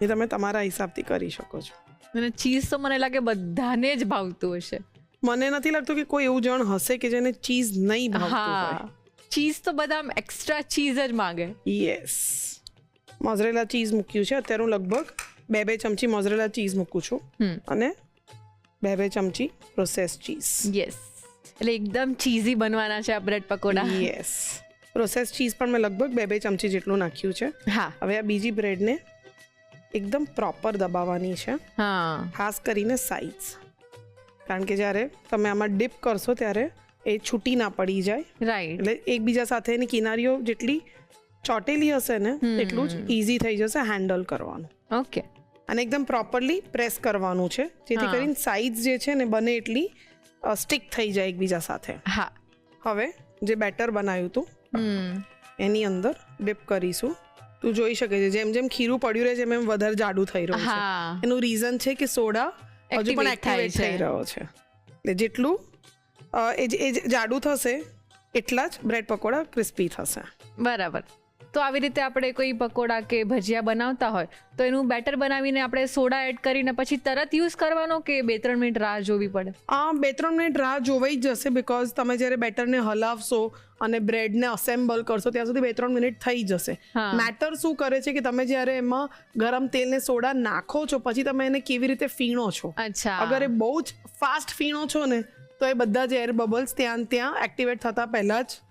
Speaker 2: એ તમે તમારા હિસાબથી કરી શકો છો.
Speaker 1: અને ચીઝ તો મને લાગે બધાને જ ભાવતું હશે.
Speaker 2: મને નથી લાગતું કે કોઈ એવું જણ હશે કે જેને ચીઝ નહીં ભાવતું હોય.
Speaker 1: હા ચીઝ તો બધા એક્સ્ટ્રા ચીઝ જ માંગે.
Speaker 2: યસ. મોઝરેલા ચીઝ મૂક્યું છે અત્યારે. હું લગભગ 2 ચમચી મોઝરેલા ચીઝ મૂકું છું અને 2 ચમચી પ્રોસેસ ચીઝ.
Speaker 1: યસ એટલે એકદમ ચીઝી બનવાના છે આ bread pakora.
Speaker 2: Yes. Process cheese પણ મેં લગભગ 2 ચમચી જેટલું નાખ્યું છે.
Speaker 1: હા
Speaker 2: હવે આ બીજી બ્રેડને એકદમ પ્રોપર દબાવવાની છે,
Speaker 1: હા
Speaker 2: ખાસ કરીને સાઈઝ, કારણ કે જ્યારે તમે આમાં ડીપ કરશો ત્યારે એ છૂટી ના પડી જાય.
Speaker 1: રાઈટ.
Speaker 2: એટલે એકબીજા સાથે એની કિનારીઓ જેટલી ચોટેલી હશે ને એટલું જ ઇઝી થઈ જશે હેન્ડલ કરવાનું.
Speaker 1: ઓકે.
Speaker 2: અને એકદમ પ્રોપરલી પ્રેસ કરવાનું છે જેથી
Speaker 1: હા.
Speaker 2: કરીને સાઈઝ જે છે ને બને એટલી સ્ટિક થઈ જાય એકબીજા સાથે.
Speaker 1: હા
Speaker 2: હવે જે બેટર બનાવ્યું હતું એની અંદર ડીપ કરીશું. તું જોઈ શકે છે જેમ જેમ ખીરું પડ્યું રહે છે એમ વધારે જાડું થઈ રહ્યું છે.
Speaker 1: હા
Speaker 2: એનું રીઝન છે કે સોડા હજુ પણ
Speaker 1: Activate થાય
Speaker 2: એક્ટિવેટ થઈ
Speaker 1: છે.
Speaker 2: રહ્યો છે. એટલે જેટલું એ જાડું થશે એટલા જ બ્રેડ પકોડા ક્રિસ્પી થશે.
Speaker 1: બરાબર. તો આવી રીતે આપણે કોઈ પકોડા કે ભજીયા બનાવતા હોય તો એનું બેટર બનાવીને આપણે સોડા એડ કરીને પછી તરત યુઝ કરવાનો કે 2-3 મિનિટ રાહ જોવી પડે?
Speaker 2: 2-3 મિનિટ રાહ જોવાઈ જ જશે, બિકોઝ તમે જ્યારે બેટરને હલાવશો અને બ્રેડને અસેમ્બલ કરશો ત્યાં સુધી 2-3 મિનિટ થઈ જશે.
Speaker 1: હા.
Speaker 2: મેટર શું કરે છે કે તમે જ્યારે એમાં ગરમ તેલને સોડા નાખો છો પછી તમે એને કેવી રીતે ફીણો છો.
Speaker 1: અચ્છા.
Speaker 2: અગર એ બહુ જ ફાસ્ટ ફીણો છો ને તો એ બધા જ એર બબલ્સ ત્યાં એક્ટિવેટ થતા પહેલા જ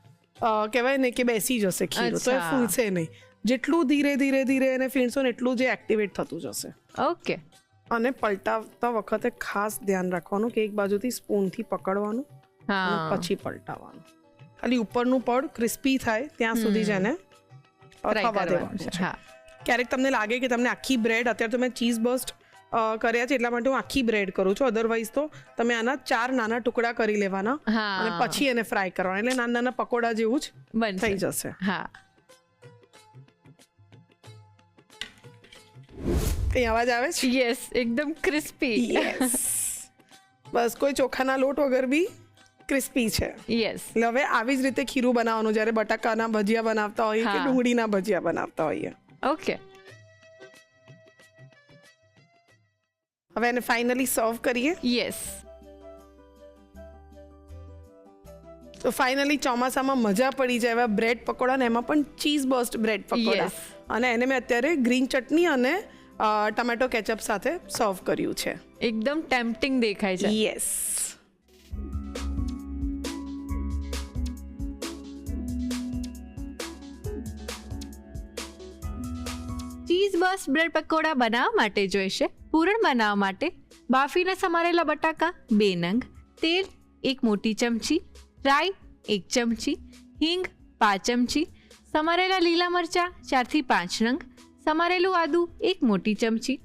Speaker 2: કહેવાય ને કે બેસી જશે ખીરું, તો એ
Speaker 1: અચ્છા.
Speaker 2: ફૂલશે નહીં. જેટલું ધીરે ધીરે ધીરે એને ફીણશો ને એટલું જે એક્ટિવેટ થતું જશે.
Speaker 1: ઓકે.
Speaker 2: અને પલટાવતા વખતે ખાસ ધ્યાન રાખવાનું કે એક બાજુથી સ્પૂનથી પકડવાનું અને
Speaker 1: હા
Speaker 2: પછી પલટાવવાનું. ખાલી ઉપરનું પડ ક્રિસ્પી થાય ત્યાં સુધી જ એને
Speaker 1: Fry
Speaker 2: થવા
Speaker 1: કરવાનું
Speaker 2: દેવાનું
Speaker 1: છે.
Speaker 2: છે. ક્યારેક તમને લાગે કે તમને આખી બ્રેડ, અત્યારે તો મેં ચીઝ બર્સ્ટ કર્યા છે એટલા માટે હું આખી બ્રેડ કરું છું, અધરવાઇઝ તો તમે આના 4 નાના ટુકડા કરી લેવાના
Speaker 1: હા.
Speaker 2: અને પછી એને ફ્રાય કરવાના, એટલે નાના નાના પકોડા જેવું જ
Speaker 1: બનશે.
Speaker 2: થઈ જશે.
Speaker 1: હા.
Speaker 2: કઈ અવાજ આવે છે?
Speaker 1: યસ, એકદમ ક્રિસ્પી.
Speaker 2: યસ. બસ કોઈ ચોખાના લોટ વગર બી ક્રિસ્પી છે.
Speaker 1: યસ.
Speaker 2: એટલે હવે આવી જ રીતે ખીરું બનાવવાનું જ્યારે બટાકાના ભજીયા બનાવતા હોઈએ કે
Speaker 1: હા.
Speaker 2: ડુંગળીના ભજીયા બનાવતા હોઈએ.
Speaker 1: ઓકે.
Speaker 2: હવે એને ફાઇનલી સર્વ કરીએ.
Speaker 1: યસ.
Speaker 2: તો ફાઇનલી ચોમાસામાં મજા પડી જાય એવા બ્રેડ પકોડા, ને એમાં પણ cheese burst bread pakora.
Speaker 1: Yes.
Speaker 2: અને એને મેં અત્યારે ગ્રીન ચટણી અને ટમેટો કેચઅપ સાથે સર્વ કર્યું છે.
Speaker 1: એકદમ ટેમ્પટિંગ દેખાય છે.
Speaker 2: Yes.
Speaker 1: Cheese burst bread pakora બનાવવા માટે જોઈશે પૂરણ બનાવવા માટે બાફીને સમારેલા બટાકા 2 નંગ, તેલ 1 મોટી ચમચી, રાઈ 1 ચમચી, હિંગ 5 ચમચી, સમારેલા લીલા મરચાં 4 થી 5 નંગ, સમારેલું આદું 1 મોટી ચમચી,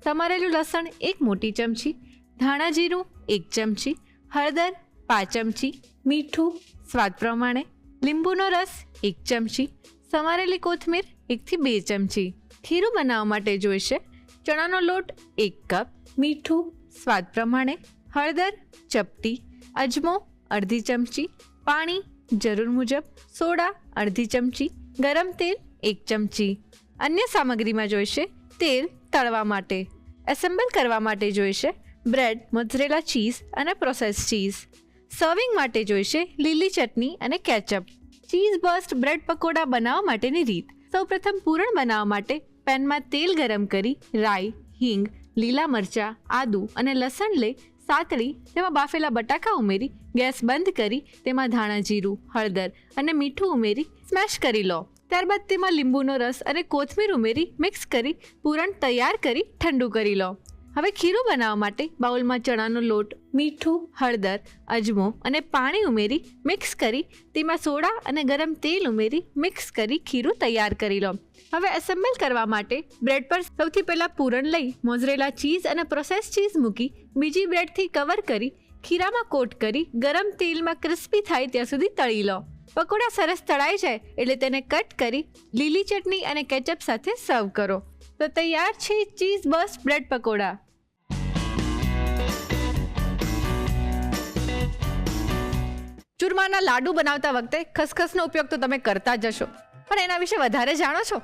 Speaker 1: સમારેલું લસણ 1 મોટી ચમચી, ધાણા જીરું 1 ચમચી, હળદર 5 ચમચી, મીઠું સ્વાદ પ્રમાણે, લીંબુનો રસ 1 ચમચી, સમારેલી કોથમીર 1 થી 2 ચમચી. ખીરું બનાવવા માટે જોઈશે ચણાનો લોટ 1 કપ, મીઠું સ્વાદ પ્રમાણે, હળદર ચપટી, અજમો અડધી ચમચી, પાણી જરૂર મુજબ, સોડા અડધી ચમચી, ગરમ તેલ 1 ચમચી. અન્ય સામગ્રીમાં જોઈશે તેલ તળવા માટે. એસેમ્બલ કરવા માટે જોઈશે બ્રેડ, મોઝરેલા ચીઝ અને પ્રોસેસ ચીઝ. સર્વિંગ માટે જોઈશે લીલી ચટણી અને ketchup. Cheese burst bread pakora બનાવવા માટેની રીત. સૌપ્રથમ પૂરણ બનાવવા માટે પેનમાં તેલ ગરમ કરી રાઈ, હિંગ, લીલા મરચાં, આદું અને લસણ લઈ સાતળી તેમાં બાફેલા બટાકા ઉમેરી ગેસ બંધ કરી તેમાં ધાણા જીરું, હળદર અને મીઠું ઉમેરી સ્મેશ કરી લો. ત્યારબાદ તેમાં લીંબુનો રસ અને કોથમીર ઉમેરી મિક્સ કરી પૂરણ તૈયાર કરી ઠંડુ કરી લો. હવે ખીરું બનાવવા માટે બાઉલમાં ચણાનો લોટ, મીઠું, હળદર, અજમો અને પાણી ઉમેરી મિક્સ કરી તેમાં સોડા અને ગરમ તેલ ઉમેરી મિક્સ કરી ખીરું તૈયાર કરી લો. હવે એસેમ્બલ કરવા માટે બ્રેડ પર સૌથી પહેલાં પૂરણ લઈ મોઝરેલા ચીઝ અને પ્રોસેસ ચીઝ મૂકી બીજી બ્રેડથી કવર કરી ખીરામાં કોટ કરી ગરમ તેલમાં ક્રિસ્પી થાય ત્યાં સુધી તળી લો. પકોડા સરસ તળાઈ જાય એટલે તેને કટ કરી લીલી ચટણી અને કેચઅપ સાથે સર્વ કરો. તો તૈયાર છે ચીઝ બર્સ્ટ બ્રેડ પકોડા. ચૂરમાના લાડુ બનાવતા વખતે ખસખસનો ઉપયોગ તો તમે કરતા જ હશો, પણ એના વિશે વધારે જાણો છો?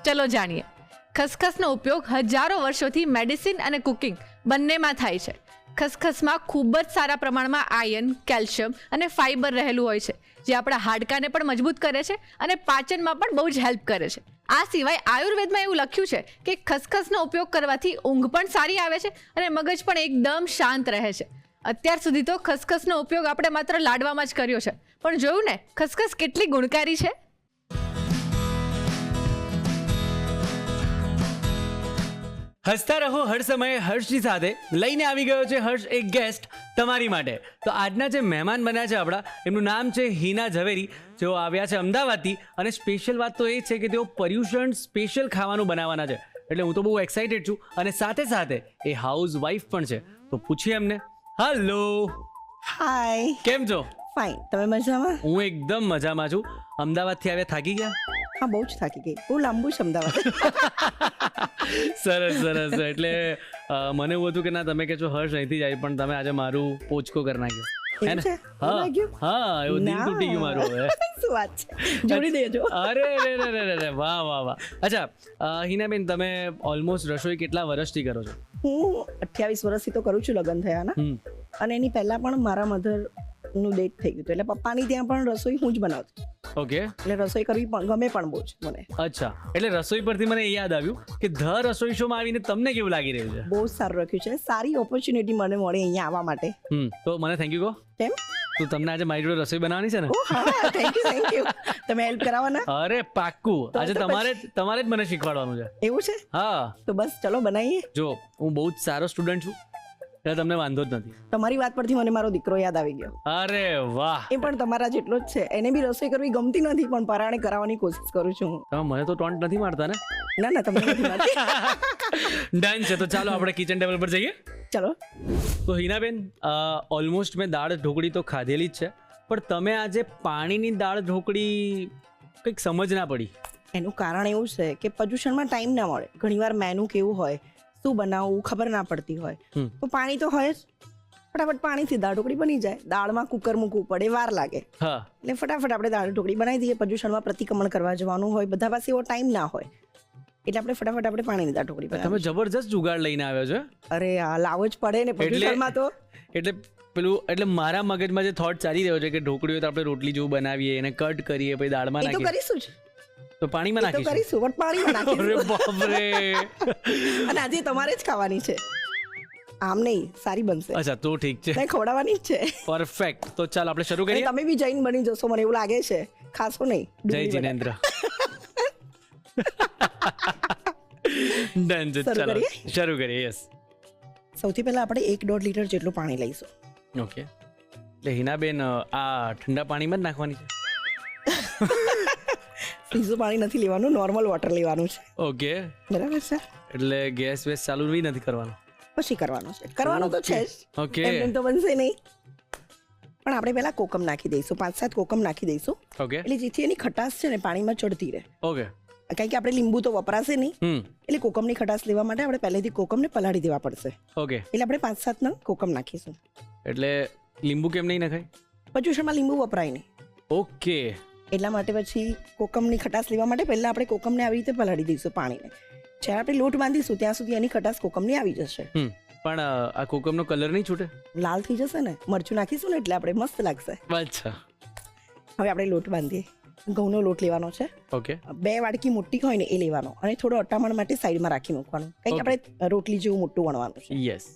Speaker 1: ચલો જાણીએ. ખસખસનો ઉપયોગ હજારો વર્ષોથી મેડિસિન અને કુકિંગ બંનેમાં થાય છે. ખસખસમાં ખૂબ જ સારા પ્રમાણમાં આયર્ન, કેલ્શિયમ અને ફાઇબર રહેલું હોય છે, જે આપણા હાડકાને પણ મજબૂત કરે છે અને પાચનમાં પણ બહુ જ હેલ્પ કરે છે. આ સિવાય આયુર્વેદમાં એવું લખ્યું છે કે ખસખસનો ઉપયોગ કરવાથી ઊંઘ પણ સારી આવે છે અને મગજ પણ એકદમ શાંત રહે છે. અત્યાર સુધી તો ખસખસનો ઉપયોગ આપણે માત્ર લાડવામાં જ કર્યો છે, પણ જોયું ને ખસખસ કેટલી ગુણકારી છે.
Speaker 3: હસતા રહો હર સમયે હર્ષની સાથે લઈને આવી ગયો છે હર્ષ એક ગેસ્ટ તમારી માટે. તો આજના જે મહેમાન બન્યા છે આપણા, એમનું નામ છે હિના ઝવેરી, જેઓ આવ્યા છે અમદાવાદથી. અને સ્પેશિયલ વાત તો એ છે કે તેઓ પર્યુષણ સ્પેશિયલ ખાવાનું બનાવવાના છે, એટલે હું તો બહુ એક્સાઇટેડ છું. અને સાથે સાથે એ હાઉસ વાઇફ પણ છે, તો પૂછીએ એમને. હલો,
Speaker 4: હાય,
Speaker 3: કેમ છો?
Speaker 4: ફાઇન. તમે મજામાં?
Speaker 3: હું એકદમ મજામાં છું. અમદાવાદથી આવ્યા, થાકી ગયા?
Speaker 4: હા, બહુ જ થાકી ગઈ. બહુ લાંબુ છે અમદાવાદ.
Speaker 3: સરસ સરસ. એટલે મને એવું હતું કે ના, તમે કે છો હર્ષ અહીંથી જાય, પણ તમે આજે મારું પોચકો કરી નાખ્યો.
Speaker 4: એવું છે?
Speaker 3: હા
Speaker 4: એવું લાગ્યું?
Speaker 3: હા, એવું દિલ તૂટી ગયું મારું હવે.
Speaker 4: શું વાત છે, જોડી દેજો.
Speaker 3: અરે રે રે રે રે, વાહ વાહ વાહ. અચ્છા હિનાબેન, તમે ઓલમોસ્ટ રસોઈ કેટલા વર્ષથી કરો છો?
Speaker 4: હું 28 વર્ષથી તો કરું છું લગ્ન થયાના. અને એની પહેલા પણ મારા મધર નું ડેટ થઈ ગયું હતું, એટલે પપ્પાની ત્યાં પણ રસોઈ હું જ બનાવતી.
Speaker 3: ઓકે.
Speaker 4: એટલે રસોઈ કરવી પણ ગમે પણ બહુ જ મને.
Speaker 3: અચ્છા, એટલે રસોઈ પરથી મને એ યાદ આવ્યું કે ધ રસોઈ શોમાં આવીને તમને કેવું લાગી રહ્યું છે?
Speaker 4: બહુ જ સારું રાખ્યું છે. સારી ઓપોર્ચ્યુનિટી મને મળે અહીંયા આવવા માટે.
Speaker 3: તો મને થેન્ક યુ કહો.
Speaker 4: કેમ?
Speaker 3: તો તમને આજે મારી જોડે રસોઈ બનાવવાની છે ને?
Speaker 4: ઓ હા, થેન્ક યુ. તમે હેલ્પ કરાવવાના?
Speaker 3: અરે પાક્કું, આજે
Speaker 4: તો
Speaker 3: તમારે જ મને શીખવાડવાનું છે.
Speaker 4: એવું છે?
Speaker 3: હા,
Speaker 4: તો બસ ચલો બનાવીએ.
Speaker 3: જો હું બહુ જ સારો સ્ટુડન્ટ છું, એટલે તમને વાંધો જ નથી.
Speaker 4: તમારી વાત પરથી મને મારો દીકરો યાદ આવી ગયો.
Speaker 3: અરે વાહ,
Speaker 4: એ પણ તમારા જેટલો જ છે. એને બી રસોઈ કરવી ગમતી નથી, પણ પરાણે કરાવવાની કોશિશ કરું છું હું.
Speaker 3: તમે મને તો ટોન્ટ નથી મારતા ને?
Speaker 4: ના તમને નથી મારતી.
Speaker 3: ડન છે. તો ચાલો આપણે કિચન ટેબલ પર જઈએ.
Speaker 4: ચલો.
Speaker 3: તો હિનાબેન, ઓલમોસ્ટ મેં દાળ ઢોકળી તો ખાધેલી જ છે, પણ તમે આજે પાણીની દાળ ઢોકળી કંઈક સમજ ના પડી.
Speaker 4: એનું કારણ એવું છે કે પર્યુષણમાં ટાઈમ ના મળે. ઘણીવાર મેનુ કેવું હોય, શું બનાવવું ખબર ના પડતી હોય, તો પાણી તો હોય જ. ફટાફટ પાણીથી દાળ ઢોકળી બની જાય. દાળમાં કુકર મૂકવું પડે, વાર લાગે.
Speaker 3: હા,
Speaker 4: એટલે ફટાફટ આપણે દાળ ઢોકળી બનાવી દઈએ. પર્યુષણમાં પ્રતિક્રમણ કરવા જવાનું હોય, બધા પાસે એવો ટાઈમ ના હોય, એટલે આપણે ફટાફટ આપણે પાણીની દાળ ઢોકળી
Speaker 3: તમે
Speaker 4: બનાવી.
Speaker 3: જબરજસ્ત જુગાડ લઈને આવ્યો છો.
Speaker 4: અરે આ લાવો જ પડે ને પર્યુષણમાં તો.
Speaker 3: એટલે મારા મગજમાં જે થોટ ચાલી રહ્યો છે કે ઢોકળી હોય તો આપણે રોટલી જેવું બનાવીએ, એને કટ કરીએ, પછી દાળમાં
Speaker 4: એ તો
Speaker 3: નાખીએ.
Speaker 4: કરીશું જ.
Speaker 3: તો પાણીમાં
Speaker 4: એ તો
Speaker 3: નાખીશું.
Speaker 4: કરીશું, પણ પાણીમાં
Speaker 3: અરે
Speaker 4: નાખીશું.
Speaker 3: બાપ રે.
Speaker 4: અને આજે તમારે જ ખાવાની છે. આમ નહીં, સારી બનશે.
Speaker 3: અચ્છા, તો ઠીક છે.
Speaker 4: નહીં, ખવડાવવાની જ છે.
Speaker 3: પરફેક્ટ. તો ચાલ આપણે શરૂ
Speaker 4: અને
Speaker 3: કરીએ.
Speaker 4: તમે બી જૈન બની જશો, મને એવું લાગે છે. ખાશો નહીં.
Speaker 3: જય
Speaker 4: ડુંગળી
Speaker 3: જિનેન્દ્ર. ડન છે.
Speaker 4: શરૂ
Speaker 3: ચાલો
Speaker 4: કરીએ?
Speaker 3: શરૂ કરીએ. યસ.
Speaker 4: બનાવો. સૌથી પહેલા આપણે 1.5 લીટર જેટલું પાણી લઈશું.
Speaker 3: ઓકે. એટલે હિનાબેન, આ ઠંડા પાણીમાં જ નાખવાની છે?
Speaker 4: ફ્રીઝનું પાણી નથી લેવાનું, નોર્મલ વોટર લેવાનું છે.
Speaker 3: ઓકે.
Speaker 4: બરાબર છે.
Speaker 3: એટલે ગેસ વેસ ચાલુ બી નથી કરવાનો?
Speaker 4: પછી કરવાનું છે. કરવાનું તો છે જ.
Speaker 3: ઓકે.
Speaker 4: એમ તો બનશે નહીં. પણ આપણે પહેલા કોકમ નાખી દઈશું. 5-7 કોકમ નાખી દઈશું,
Speaker 3: ઓકે.
Speaker 4: એટલે જેથી એની ખટાશ છે ને પાણીમાં ચડતી રહે.
Speaker 3: ઓકે.
Speaker 4: કારણ કે આપણે લીંબુ તો વપરાશે નહીં, એટલે કોકમની ખટાશ લેવા માટે આપણે પહેલેથી કોકમને પલાળી દેવા પડશે.
Speaker 3: ઓકે.
Speaker 4: એટલે આપણે 5-7 નંગ કોકમ નાખીશું.
Speaker 3: એટલે લીંબુ કેમ નહીં નખાય?
Speaker 4: પર્યુષણમાં લીંબુ વપરાય નહીં,
Speaker 3: ઓકે.
Speaker 4: એટલા માટે પછી કોકમની ખટાશ લેવા માટે પહેલા આપણે કોકમને આવી રીતે પલાળી દઈશું પાણીને. જ્યારે આપણે લોટ બાંધીશું ત્યાં સુધી એની ખટાશ કોકમની આવી જશે.
Speaker 3: પણ આ કોકમનો કલર નહીં છૂટે?
Speaker 4: લાલ થઈ જશે ને, મરચું નાખીશું ને એટલે આપણે મસ્ત લાગશે.
Speaker 3: અચ્છા.
Speaker 4: હવે આપણે લોટ બાંધીએ. ઘઉંનો લોટ લેવાનો છે.
Speaker 3: ઓકે.
Speaker 4: 2 વાડકી મોટી હોય ને એ લેવાનો, અને થોડો અટામણ માટે સાઈડમાં રાખી મૂકવાનું. કારણ કે આપણે રોટલી જેવું મોટું વણવાનું છે.
Speaker 3: યસ.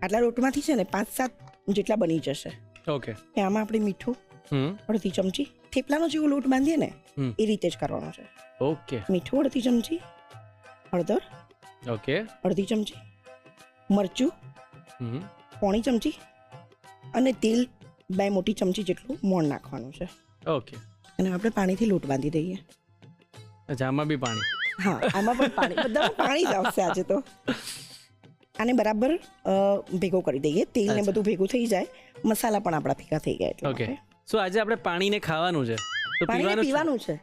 Speaker 4: આટલા લોટમાંથી છે ને 5-7 જેટલા બની જશે.
Speaker 3: ઓકે.
Speaker 4: આમાં આપણે મીઠું અડધી ચમચી, થેપલાનો જેવો લોટ બાંધીએ ને એ રીતે જ કરવાનો છે.
Speaker 3: ઓકે.
Speaker 4: મીઠું અડધી ચમચી, હળદર
Speaker 3: ઓકે.
Speaker 4: અડધી ચમચી, મરચું પોણી ચમચી, અને તેલ 2 મોટી ચમચી જેટલું મોણ નાખવાનું છે.
Speaker 3: ઓકે.
Speaker 4: અને આપણે પાણીથી લોટ બાંધી દઈએ.
Speaker 3: અચ્છા, આમાં બી પાણી?
Speaker 4: હા, આમાં પણ પાણી, બધામાં પાણી જ આવશે આજે તો. આને બરાબર ભેગો કરી દઈએ. તેલ ને બધું ભેગું થઈ જાય, મસાલા પણ આપણા ભેગા થઈ ગયા.
Speaker 3: ઓકે. સો આજે આપણે પાણીને ખાવાનું છે તો
Speaker 4: પાણી પીવાનું છે.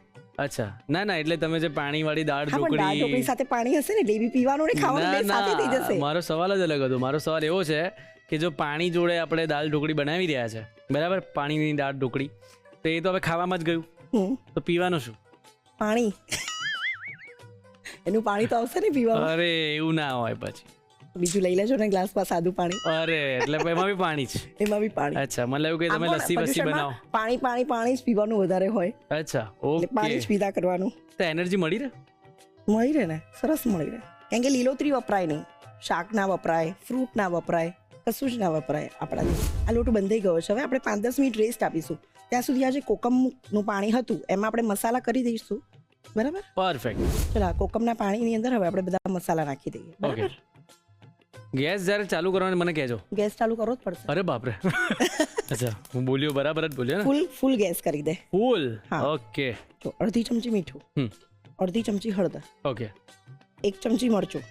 Speaker 3: અચ્છા. ના જે તમે જે પાણીવાળી દાળ
Speaker 4: હા, પણ દાળ ઢોકળી
Speaker 3: ઢોકળી.
Speaker 4: સાથે પાણી હશે ને એટલે એ બી પીવાનું ને ખાવાનું બે સાથે થઈ જશે.
Speaker 3: મારો સવાલ જ અલગ હતો. મારો સવાલ એવો છે કે જો પાણી જોડે આપણે દાળ ઢોકળી બનાવી રહ્યા છે, બરાબર, પાણીની દાળ ઢોકળી, તો એ તો હવે ખાવામાં જ ગયું, તો પીવાનું શું?
Speaker 4: પાણી. એનું પાણી તો આવશે ને પીવાનું.
Speaker 3: અરે એવું ના હોય પછી.
Speaker 4: બીજું લઈ લેજો ને ગ્લાસમાં સાદું પાણી.
Speaker 3: અરે એટલે એમાં બી પાણી છે?
Speaker 4: એમાં બી પાણી.
Speaker 3: અચ્છા, મને લાગ્યું કે તમે લસ્સી વસ્સી બનાવો.
Speaker 4: પાણી પાણી પાણી જ પીવાનું વધારે હોય.
Speaker 3: અચ્છા,
Speaker 4: એટલે પાણી જ
Speaker 3: ઓકે.
Speaker 4: પીધા કરવાનું.
Speaker 3: તો એનર્જી મળી રહે?
Speaker 4: મળી રહે ને, સરસ મળી રહે. કારણ કે લીલોતરી વપરાય નહીં, શાક ના વપરાય, ફ્રૂટ ના વપરાય, કશું જ ના વપરાય આપણાથી. આ લોટ બંધાઈ ગયો છે. હવે આપણે 5-10 મિનિટ રેસ્ટ આપીશું. ત્યાં સુધી આ જે કોકમનું પાણી હતું એમાં આપણે મસાલા કરી દઈશું. બરાબર,
Speaker 3: પરફેક્ટ.
Speaker 4: ચલો કોકમના પાણીની અંદર હવે આપણે બધા મસાલા નાખી દઈએ.
Speaker 3: ઓકે.
Speaker 4: બરાબર,
Speaker 3: ગેસ જ્યારે ચાલુ કરવાનું મને કહેજો.
Speaker 4: ગેસ ચાલુ કરવો જ પડશે.
Speaker 3: અરે બાપરે. અચ્છા, હું બોલ્યો બરાબર જ બોલ્યો ને?
Speaker 4: ફૂલ ગેસ કરી દે.
Speaker 3: ફૂલ?
Speaker 4: હા.
Speaker 3: ઓકે.
Speaker 4: જો અડધી ચમચી મીઠું, અડધી ચમચી હળદર,
Speaker 3: ઓકે.
Speaker 4: 1 ચમચી મરચું.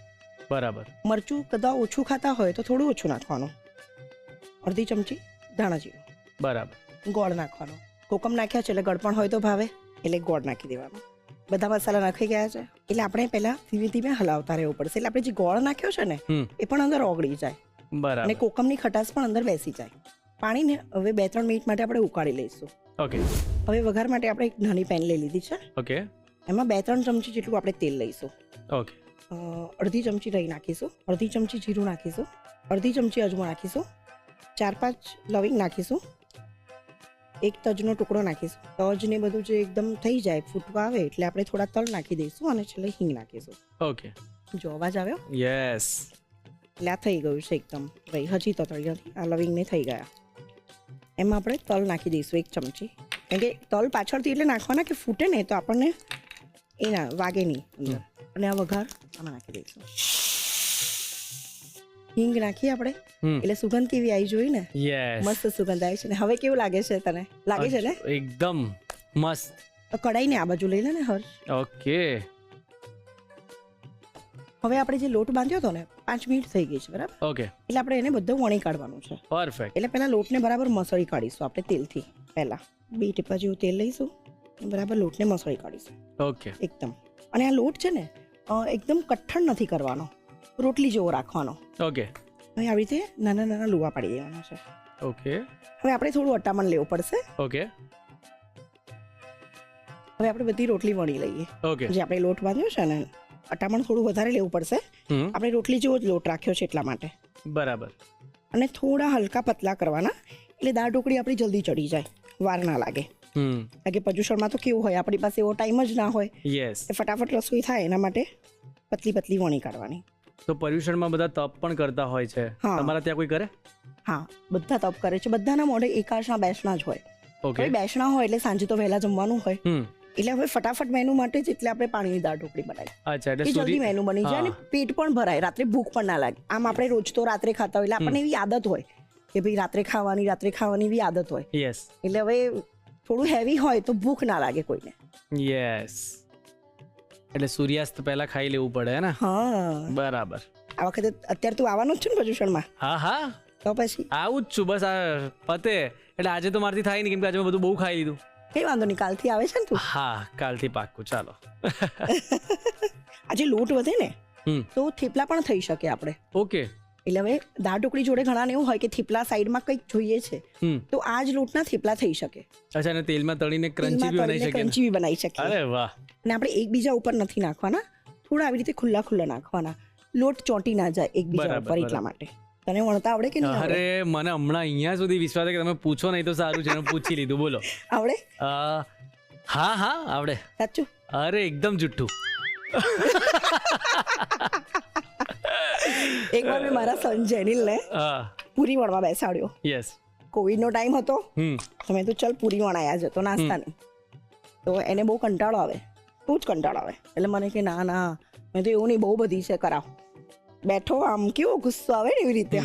Speaker 3: બરાબર.
Speaker 4: મરચું કદાચ ઓછું ખાતા હોય તો થોડું ઓછું નાખવાનું. અડધી ચમચી ધાણા જીરું.
Speaker 3: બરાબર.
Speaker 4: ગોળ નાખવાનો. કોકમ નાખ્યા છે એટલે ગળપણ હોય તો ભાવે, એટલે ગોળ નાખી દેવાનો. બધા મસાલા નાખી ગયા છે એટલે આપણે પહેલા ધીમે ધીમે હલાવતા રહેવું પડશે. એટલે આપણે જે ગોળ નાખ્યો છે ને એ પણ અંદર ઓગળી જાય,
Speaker 3: બરાબર.
Speaker 4: અને કોકમની ખટાશ પણ અંદર બેસી જાય. પાણીને હવે 2-3 મિનિટ માટે આપણે ઉકાળી લઈશું.
Speaker 3: ઓકે.
Speaker 4: હવે વઘાર માટે આપણે એક નાની પેન લઈ લીધી છે.
Speaker 3: ઓકે.
Speaker 4: એમાં 2-3 ચમચી જેટલું આપણે તેલ લઈશું.
Speaker 3: ઓકે.
Speaker 4: અડધી ચમચી રાઈ નાખીશું, અડધી ચમચી જીરું નાખીશું, અડધી ચમચી અજમો નાખીશું, 4-5 લવિંગ નાખીશું, 1 તજનો ટુકડો નાખીશું. તજ ને બધું જે એકદમ થઈ જાય, ફૂટવા આવે એટલે આપણે થોડા તલ નાખી દઈશું, અને છેલ્લે હિંગ નાખીશું.
Speaker 3: ઓકે.
Speaker 4: જો અવાજ આવ્યો?
Speaker 3: યસ.
Speaker 4: એટલે આ થઈ ગયું છે એકદમ. ભાઈ હજી તો તળી નથી, આ લવિંગને થઈ ગયા. એમાં આપણે તલ નાખી દઈશું 1 ચમચી. કારણ કે તલ પાછળથી એટલે નાખવાના કે ફૂટે ને તો આપણને એ ના વાગે નહીં અંદર. અને આ વઘાર આમાં નાખી દઈશું. હિંગ નાખી આપણે
Speaker 3: હમ.
Speaker 4: એટલે સુગંધ કેવી આવી જોઈ ને
Speaker 3: યસ
Speaker 4: મસ્ત સુગંધ આવી છે ને હવે કેવું લાગે છે તને લાગે છે ને
Speaker 3: એકદમ મસ્ત.
Speaker 4: કઢાઈને આ બાજુ લઈ લે ને હર્ષ
Speaker 3: ઓકે
Speaker 4: હવે આપણે જે લોટ બાંધ્યો હતો ને 5 મિનિટ થઈ ગઈ છે બરાબર
Speaker 3: ઓકે
Speaker 4: એટલે આપણે એને બધું વણી કાઢવાનું છે
Speaker 3: પરફેક્ટ.
Speaker 4: એટલે પહેલા લોટને બરાબર મસળી કાઢીશું આપણે તેલથી પહેલા 2 ટીપા જેવું તેલ લઈશું અને બરાબર લોટને મસળી કાઢીશું
Speaker 3: ઓકે
Speaker 4: એકદમ અને આ લોટ છે ને એકદમ કઠણ નથી કરવાનો રોટલી જેવો રાખવાનો
Speaker 3: ઓકે
Speaker 4: હવે આવી રીતે નાના નાના લુવા પાડી દેવાના છે
Speaker 3: ઓકે
Speaker 4: હવે આપણે થોડું અટામણ લેવું પડશે
Speaker 3: ઓકે
Speaker 4: હવે આપણે બધી રોટલી વણી લઈએ
Speaker 3: ઓકે
Speaker 4: જે આપણે લોટ બાંધ્યો છે ને અટામણ થોડું વધારે લેવું પડશે
Speaker 3: હમ
Speaker 4: આપણે રોટલી જેવો જ લોટ રાખ્યો છે એટલા માટે
Speaker 3: બરાબર.
Speaker 4: અને થોડા હલકા પતલા કરવાના એટલે દાળ ઢોકળી આપણી જલ્દી ચડી જાય વાર ના લાગે
Speaker 3: હમ
Speaker 4: કારણ કે પર્યુષણમાં તો કેવું હોય આપણી પાસે એવો ટાઈમ જ ના હોય
Speaker 3: યસ.
Speaker 4: એ ફટાફટ રસોઈ થાય એના માટે પતલી પતલી વણી કાઢવાની
Speaker 3: તો પર્યુષણમાં બધા તપ પણ કરતા હોય છે.
Speaker 4: હા.
Speaker 3: તમારા ત્યાં કોઈ કરે?
Speaker 4: હા બધા તપ કરે છે બધાના મોઢે એકાશના બેસણા જ હોય
Speaker 3: ઓકે.
Speaker 4: કોઈ બેસણા હોય એટલે સાંજે તો વહેલા જમવાનું હોય
Speaker 3: હમ
Speaker 4: એટલે હવે ફટાફટ મેનુ માટે જ એટલે આપણે પાણીની દાળ ઢોકળી બનાવી
Speaker 3: અચ્છા એટલે
Speaker 4: એ જલ્દી
Speaker 3: સૂર્ય
Speaker 4: મેનુ બની જાય અને
Speaker 3: હા.
Speaker 4: પેટ પણ ભરાય રાત્રે ભૂખ પણ ના લાગે આમ આપણે રોજ તો રાત્રે ખાતા હોય એટલે આપણને એવી આદત હોય કે ભાઈ રાત્રે ખાવાની એવી આદત હોય
Speaker 3: યસ
Speaker 4: એટલે હવે થોડું હેવી હોય તો ભૂખ ના લાગે કોઈને
Speaker 3: યસ એટલે સૂર્યાસ્ત પહેલા ખાઈ લેવું પડે ને.
Speaker 4: હા
Speaker 3: બરાબર.
Speaker 4: આ વખતે અત્યારે તું આવવાનો જ છે ને પર્યુષણમાં
Speaker 3: હા હા
Speaker 4: તો પછી
Speaker 3: આવું જ છું બસ આ પતે એટલે આજે તો મારથી થાય નહીં કેમ કે આજે મેં બધું બહુ ખાઈ લીધું.
Speaker 4: કઈ વાંધો નહીં કાલથી આવે છે ને તું
Speaker 3: હા કાલથી પાક્કું ચાલો.
Speaker 4: આજે લોટ વધે ને
Speaker 3: હમ
Speaker 4: તો થેપલા પણ થઈ શકે આપણે
Speaker 3: ઓકે.
Speaker 4: એટલે હવે દાળ ઢોકળી જોડે ઘણાને એવું હોય કે થેપલા સાઈડમાં કંઈક જોઈએ છે
Speaker 3: હમ
Speaker 4: તો આ જ લોટના થેપલા થઈ શકે
Speaker 3: અચ્છા અને તેલમાં તળીને ક્રન્ચી બી બનાવી શકે ને?
Speaker 4: ક્રંચી બી બનાવી શકીએ
Speaker 3: અરે વાહ.
Speaker 4: અને આપણે એકબીજા ઉપર નથી નાખવાના થોડા આવી રીતે ખુલ્લા ખુલ્લા નાખવાના લોટ ચોંટી ના જાય એકબીજા
Speaker 3: બરાબર,
Speaker 4: ઉપર એટલા માટે તને વણતા આવડે કે નહીં
Speaker 3: અરે
Speaker 4: આવડે
Speaker 3: મને હમણાં અહીંયા સુધી વિશ્વાસ છે કે તમે પૂછો નહીં તો સારું છે મેં પૂછી લીધું બોલો.
Speaker 4: આવડે
Speaker 3: હા હા આવડે.
Speaker 4: સાચું
Speaker 3: અરે એકદમ જુઠ્ઠું.
Speaker 4: એકવાર મેં મારા સન જેનિલને
Speaker 3: હા
Speaker 4: પૂરી વણવા બેસાડ્યો
Speaker 3: યસ.
Speaker 4: કોવિડનો ટાઈમ હતો
Speaker 3: હમ
Speaker 4: તો મેં તો ચલ પૂરી વણાયા જ હતો નાસ્તાની તો એને બહુ કંટાળો આવે બહુ જ કંટાળો આવે એટલે મને કે ના ના મેં તો એવું નહીં બહુ બધી છે કરાવ બેઠો આમ કેવો ગુસ્સો આવે ને એવી રીતે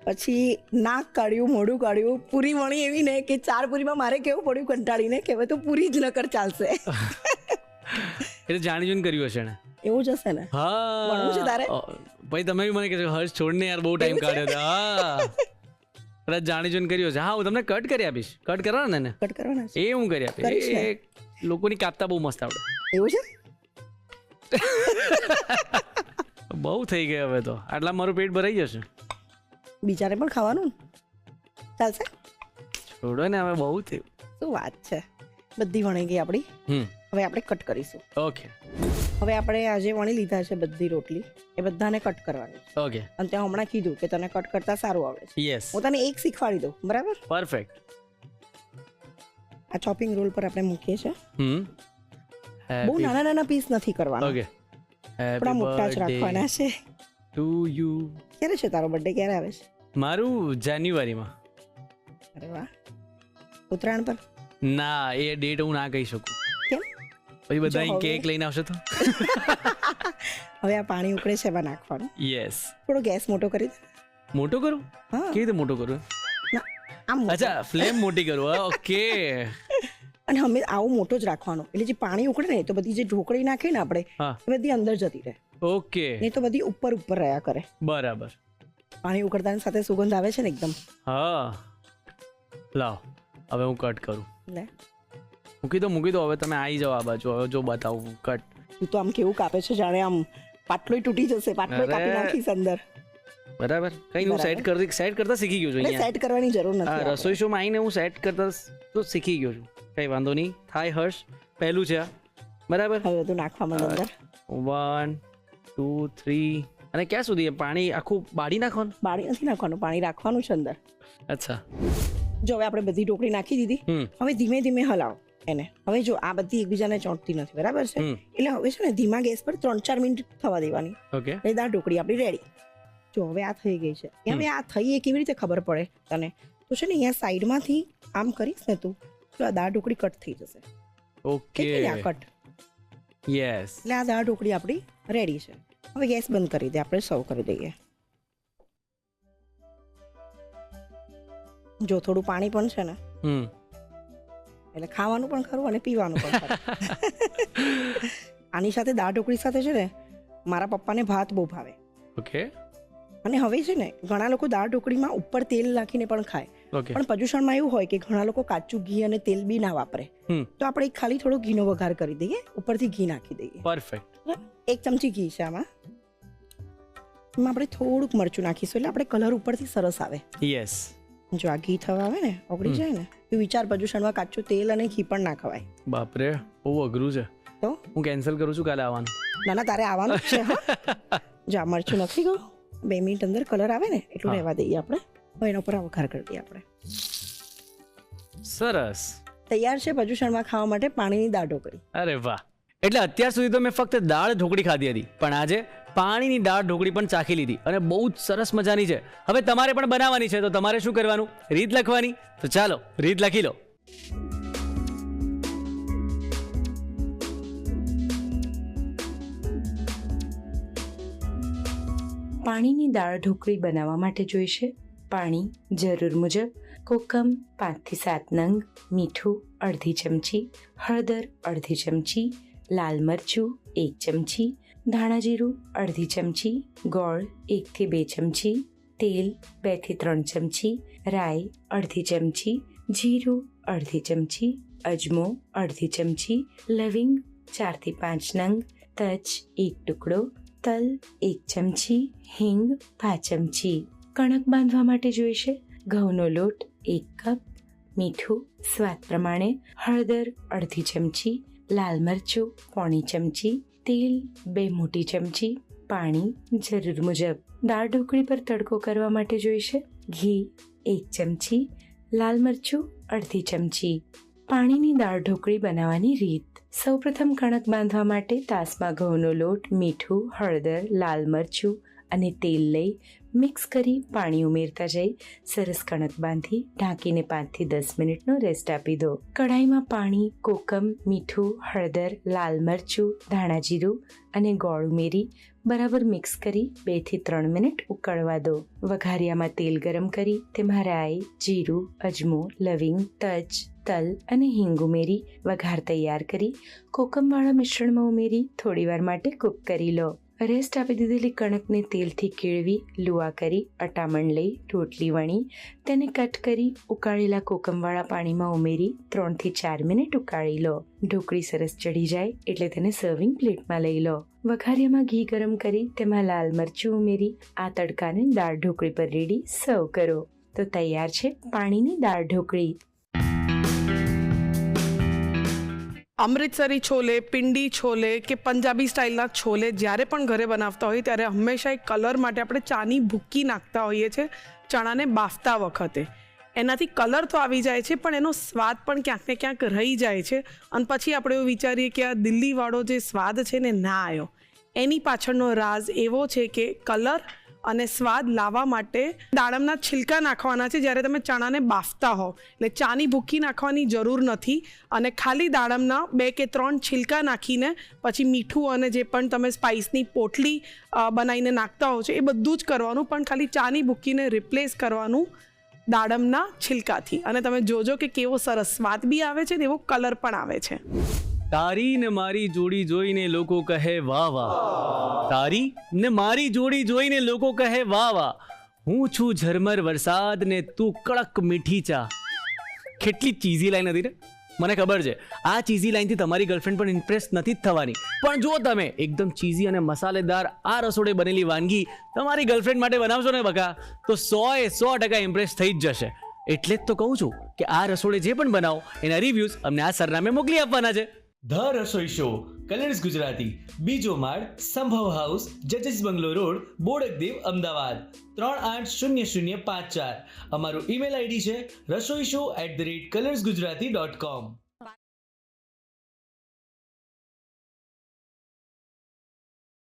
Speaker 4: પછી નાક કાઢ્યું મોઢું કાઢ્યું પૂરી વણી એવી ને કે 4 પૂરીમાં મારે કેવું પડ્યું કંટાળીને કે હવે તો પૂરી જ નકર ચાલશે
Speaker 3: એટલે જાણી જોઈને કર્યું હશે ને.
Speaker 4: એવું જ હશે ને
Speaker 3: હા
Speaker 4: વણવું છે તારે?
Speaker 3: ભાઈ તમે બી મને કહેશો હર્ષ છોડને યાર બહુ ટાઈમ કાઢ્યો હતો. હા કદાચ જાણી જોઈને કર્યો છે. હા હું તમને કટ કરી આપીશ. કટ કરવાના ને
Speaker 4: કટ કરવાના છે
Speaker 3: એ હું કરી
Speaker 4: કરીશ
Speaker 3: આપીશ.
Speaker 4: ને.
Speaker 3: એ લોકોની કાપતા બહુ મસ્ત આવડે.
Speaker 4: એવું છે
Speaker 3: બહુ થઈ ગયો હવે તો આટલા મારું પેટ ભરાઈ જશે.
Speaker 4: બીજાને પણ ખાવાનું ને? ચાલશે
Speaker 3: છોડો ને હવે બહુ થયું.
Speaker 4: શું વાત છે બધી વણી ગઈ આપણી
Speaker 3: હમ
Speaker 4: હવે આપણે કટ કરીશું
Speaker 3: ઓકે
Speaker 4: હવે આપણે આજે વણી લીધા છે બધી રોટલી એ બધાને કટ કરવાની છે
Speaker 3: ઓકે
Speaker 4: અને ત્યાં હમણાં કીધું કે તને કટ કરતા સારું આવડે છે
Speaker 3: યસ
Speaker 4: હું તને એક શીખવાડી દઉં બરાબર
Speaker 3: પરફેક્ટ.
Speaker 4: આ ચોપિંગ રોલ પર આપણે મૂકીએ છીએ
Speaker 3: હમ
Speaker 4: બહુ નાના નાના પીસ નથી કરવાના
Speaker 3: ઓકે
Speaker 4: થોડા મોટા જ રાખવાના છે
Speaker 3: ટુ યુ.
Speaker 4: ક્યારે છે તારો બર્થડે ક્યારે આવે છે
Speaker 3: મારું જાન્યુઆરીમાં.
Speaker 4: અરે વાહ ઉત્તરાયણ પર
Speaker 3: ના એ ડેટ હું ના કહી શકું
Speaker 4: કેમ
Speaker 3: પછી બધા
Speaker 4: જો હવે-
Speaker 3: કેક લઈને આવશે તો.
Speaker 4: હવે આ પાણી ઉકળે છે એમાં નાખવાનું
Speaker 3: યસ.
Speaker 4: થોડો ગેસ મોટો કરી દે
Speaker 3: મોટો કરું
Speaker 4: હા
Speaker 3: કેવી રીતે મોટો કરું?
Speaker 4: ના, આમ મોટો.
Speaker 3: અચ્છા ફ્લેમ મોટી કરું. ઓકે
Speaker 4: અને અમે આવું મોટો જ રાખવાનો એટલે જે પાણી ઉકળે ને તો બધી જે ઢોકળી નાખે ને આપણે
Speaker 3: હા
Speaker 4: એ બધી અંદર જતી રહે
Speaker 3: ઓકે
Speaker 4: નહીં તો બધી ઉપર ઉપર રહ્યા કરે
Speaker 3: બરાબર.
Speaker 4: પાણી ઉકળતાની સાથે સુગંધ આવે છે ને એકદમ
Speaker 3: હા લાવ હવે હું કટ કરું.
Speaker 4: લે
Speaker 3: મૂકી દો હવે તમે આવી જાઓ આ બાજુ હવે જો બતાવું કટ.
Speaker 4: તું તો આમ કેવું કાપે છે જાણે આમ પાટલોય તૂટી જશે પાટલોય
Speaker 3: અરે.
Speaker 4: કાપી નાખીશ અંદર
Speaker 3: બરાબર કઈ હું સેટ કરતા શીખી ગયો છું
Speaker 4: એટલે
Speaker 3: અહીંયા.
Speaker 4: સેટ કરવાની જરૂર નથી
Speaker 3: હા
Speaker 4: આપણે.
Speaker 3: રસોઈ શોમાં આવીને હું સેટ કરતા તો શીખી ગયો છું. કઈ વાંધો નહીં થાય હર્ષ પહેલું છે આ. બરાબર
Speaker 4: હવે બધું નાખવા માંડ અંદર
Speaker 3: 1 2 3 અને ક્યાં સુધી એ પાણી આખું બાળી નાખવાનું?
Speaker 4: પાણી નથી નાખવાનું પાણી રાખવાનું છે અંદર
Speaker 3: અચ્છા
Speaker 4: જો હવે આપણે બધી ઢોકળી નાખી દીધી
Speaker 3: હમ
Speaker 4: હવે ધીમે ધીમે હલાવો એને હવે જો આ બધી એકબીજાને ચોંટતી નથી બરાબર છે
Speaker 3: હમ
Speaker 4: એટલે હવે છે ને ધીમા ગેસ પર 3-4 મિનિટ થવા દેવાની
Speaker 3: ઓકે
Speaker 4: એટલે દાળ ઢોકળી આપણી રેડી જો હવે આ થઈ ગઈ છે હવે આ થઈ એ કેવી રીતે ખબર પડે તને તો છે ને અહીંયા સાઈડમાંથી આમ કરીશ ને તું તો આ દાળ ઢોકળી કટ થઈ જશે
Speaker 3: ઓકે
Speaker 4: કેટલી આ કટ
Speaker 3: યસ
Speaker 4: એટલે આ દાળ ઢોકળી આપણી રેડી છે હવે ગેસ બંધ કરી દે આપણે સર્વ કરી દઈએ જો થોડું પાણી પણ છે ને,
Speaker 3: હમ
Speaker 4: એટલે ખાવાનું પણ ખરું અને પીવાનું પણ ખરું. આની સાથે દાળ ઢોકળી સાથે છે ને મારા પપ્પાને ભાત બહુ ભાવે.
Speaker 3: ઓકે
Speaker 4: અને હવે છે ને ઘણા લોકો દાળ ઢોકળીમાં ઉપર તેલ નાખીને પણ ખાય.
Speaker 3: ઓકે
Speaker 4: પણ પર્યુષણમાં એવું હોય કે ઘણા લોકો કાચું ઘી અને તેલ બી ના વાપરે. તો આપણે ખાલી થોડો ઘીનો વઘાર કરી દઈએ, ઉપરથી ઘી નાખી દઈએ.
Speaker 3: પરફેક્ટ.
Speaker 4: એક ચમચી ઘી છે આમાં. એમાં આપણે થોડુંક મરચું નાખીશું એટલે આપણે કલર ઉપરથી સરસ આવે.
Speaker 3: યસ.
Speaker 4: જો આ ઘી થવા આવે ને ઓગળી જાય ને તો વિચાર પર્યુષણમાં કાચું તેલ અને ઘી પણ ના ખવાય.
Speaker 3: બાપરે બહુ અઘરું છે.
Speaker 4: તો
Speaker 3: હું કેન્સલ કરું છું કાલે આવવાનું.
Speaker 4: ના ના તારે આવવાનું જ છે. હા જો આ મરચું નથી ગયું, 2 મિનિટ અંદર કલર આવે ને એટલું રહેવા દઈએ આપણે. હવે એના ઉપર વઘાર કરી દઈએ આપણે.
Speaker 3: સરસ.
Speaker 4: તૈયાર છે પર્યુષણમાં ખાવા માટે પાણીની દાળ ઢોકળી.
Speaker 3: અરે વાહ. એટલે અત્યાર સુધી તો મેં ફક્ત દાળ ઢોકળી ખાધી હતી, પણ આજે પાણીની દાળ ઢોકળી પણ ચાખી લીધી અને બહુ જ સરસ મજાની છે. હવે તમારે પણ બનાવવાની છે તો તમારે શું કરવાનું? રીત લખવાની. તો ચાલો રીત લખી લો.
Speaker 5: પાણીની દાળ ઢોકળી બનાવવા માટે જોઈશે પાણી જરૂર મુજબ, કોકમ 5 થી 7 નંગ, મીઠું અડધી ચમચી, હળદર અડધી ચમચી, લાલ મરચું 1 ચમચી, ધાણા જીરું અડધી ચમચી, ગોળ 1 થી 2 ચમચી, તેલ 2 થી 3 ચમચી, રાઈ અડધી ચમચી, જીરું અડધી ચમચી, અજમો અડધી ચમચી, લવિંગ 4 થી 5 નંગ, તજ 1 ટુકડો, તલ 1 ચમચી, હિંગ 5 ચમચી. કણક બાંધવા માટે જોઈશે ઘઉંનો લોટ 1 કપ, મીઠું સ્વાદ પ્રમાણે, હળદર અડધી ચમચી, લાલ મરચું 1/4 ચમચી, તેલ 2 મોટી ચમચી, પાણી જરૂર મુજબ. દાળ ઢોકળી પર તડકો કરવા માટે જોઈશે ઘી 1 ચમચી, લાલ મરચું અડધી ચમચી. પાણીની દાળ ઢોકળી બનાવવાની રીત. સૌપ્રથમ કણક બાંધવા માટે તાસમાં ઘઉંનો લોટ, મીઠું, હળદર, લાલ મરચું અને તેલ લઈ મિક્સ કરી પાણી ઉમેરતા જઈ સરસ કણક બાંધી ઢાંકીને 5 થી 10 મિનિટનો રેસ્ટ આપી દો. કઢાઈમાં પાણી, કોકમ, મીઠું, હળદર, લાલ મરચું, ધાણા જીરું અને ગોળ ઉમેરી બરાબર મિક્સ કરી 2 થી 3 મિનિટ ઉકળવા દો. વઘારિયામાં તેલ ગરમ કરી તેમાં રાઈ, જીરું, અજમો, લવિંગ, તજ, તલ અને હિંગ ઉમેરી વઘાર તૈયાર કરી કોકમવાળા મિશ્રણમાં ઉમેરી થોડીવાર માટે કૂક કરી લો. રેસ્ટ આપી દીધેલી કણકને તેલથી કેળવી લુવા કરી અટામણ લઈ રોટલી વણી તેને કટ કરી ઉકાળેલા કોકમવાળા પાણીમાં ઉમેરી 3 થી 4 મિનિટ ઉકાળી લો. ઢોકળી સરસ ચડી જાય એટલે તેને સર્વિંગ પ્લેટમાં લઈ લો. વઘારિયામાં ઘી ગરમ કરી તેમાં લાલ મરચું ઉમેરી આ તડકાને દાળ ઢોકળી પર રેડી સર્વ કરો. તો તૈયાર છે પાણીની દાળ ઢોકળી.
Speaker 2: અમૃતસરી છોલે, પિંડી છોલે કે પંજાબી સ્ટાઇલના છોલે જ્યારે પણ ઘરે બનાવતા હોઈએ ત્યારે હંમેશા એક કલર માટે આપણે ચાની ભૂકી નાખતા હોઈએ છીએ ચણાને બાફતા વખતે. એનાથી કલર તો આવી જાય છે પણ એનો સ્વાદ પણ ક્યાંક ને ક્યાંક રહી જાય છે અને પછી આપણે એવું વિચારીએ કે આ દિલ્હીવાળો જે સ્વાદ છે ને ના આવ્યો. એની પાછળનો રાઝ એવો છે કે કલર અને સ્વાદ લાવવા માટે દાડમના છિલકા નાખવાના છે જ્યારે તમે ચણાને બાફતા હો. એટલે ચાની ભૂકી નાખવાની જરૂર નથી અને ખાલી દાડમના 2 કે 3 છિલકા નાખીને પછી મીઠું અને જે પણ તમે સ્પાઇસની પોટલી બનાવીને નાખતા હો છો એ બધું જ કરવાનું, પણ ખાલી ચાની ભૂકીને રિપ્લેસ કરવાનું દાડમના છિલકાથી અને તમે જોજો કે કેવો સરસ સ્વાદ બી આવે છે ને એવો કલર પણ આવે છે.
Speaker 3: તારી ને મારી જોડી જોઈને લોકો કહે વાહ વાહ. તારી ને મારી જોડી જોઈને લોકો કહે વાહ વાહ. હું છું ઝરમર વરસાદ ને તું કડક મીઠી ચા. કેટલી ચીઝી લાઈન હતી ને. મને ખબર છે આ ચીઝી લાઈનથી તમારી ગર્લફ્રેન્ડ પણ ઇમ્પ્રેસ નથી જ થવાની, પણ જો તમે એકદમ ચીઝી અને મસાલેદાર આ રસોડે બનેલી વાનગી તમારી ગર્લફ્રેન્ડ માટે બનાવશો ને બકા તો 100% ઇમ્પ્રેસ થઈ જ જશે. એટલે જ તો કહું છું કે આ રસોડે જે પણ બનાવો એના રિવ્યૂઝ અમને આ સરનામે મોકલી આપવાના છે. The Rasoi show, colours Gujarati, બીજો માળ, સંભવ હાઉસ, જજીસ બંગલો રોડ, બોડકદેવ, અમદાવાદ 380054. અમારું ઈમેલ આઈડી છે rasoishow@colorsgujarati.com.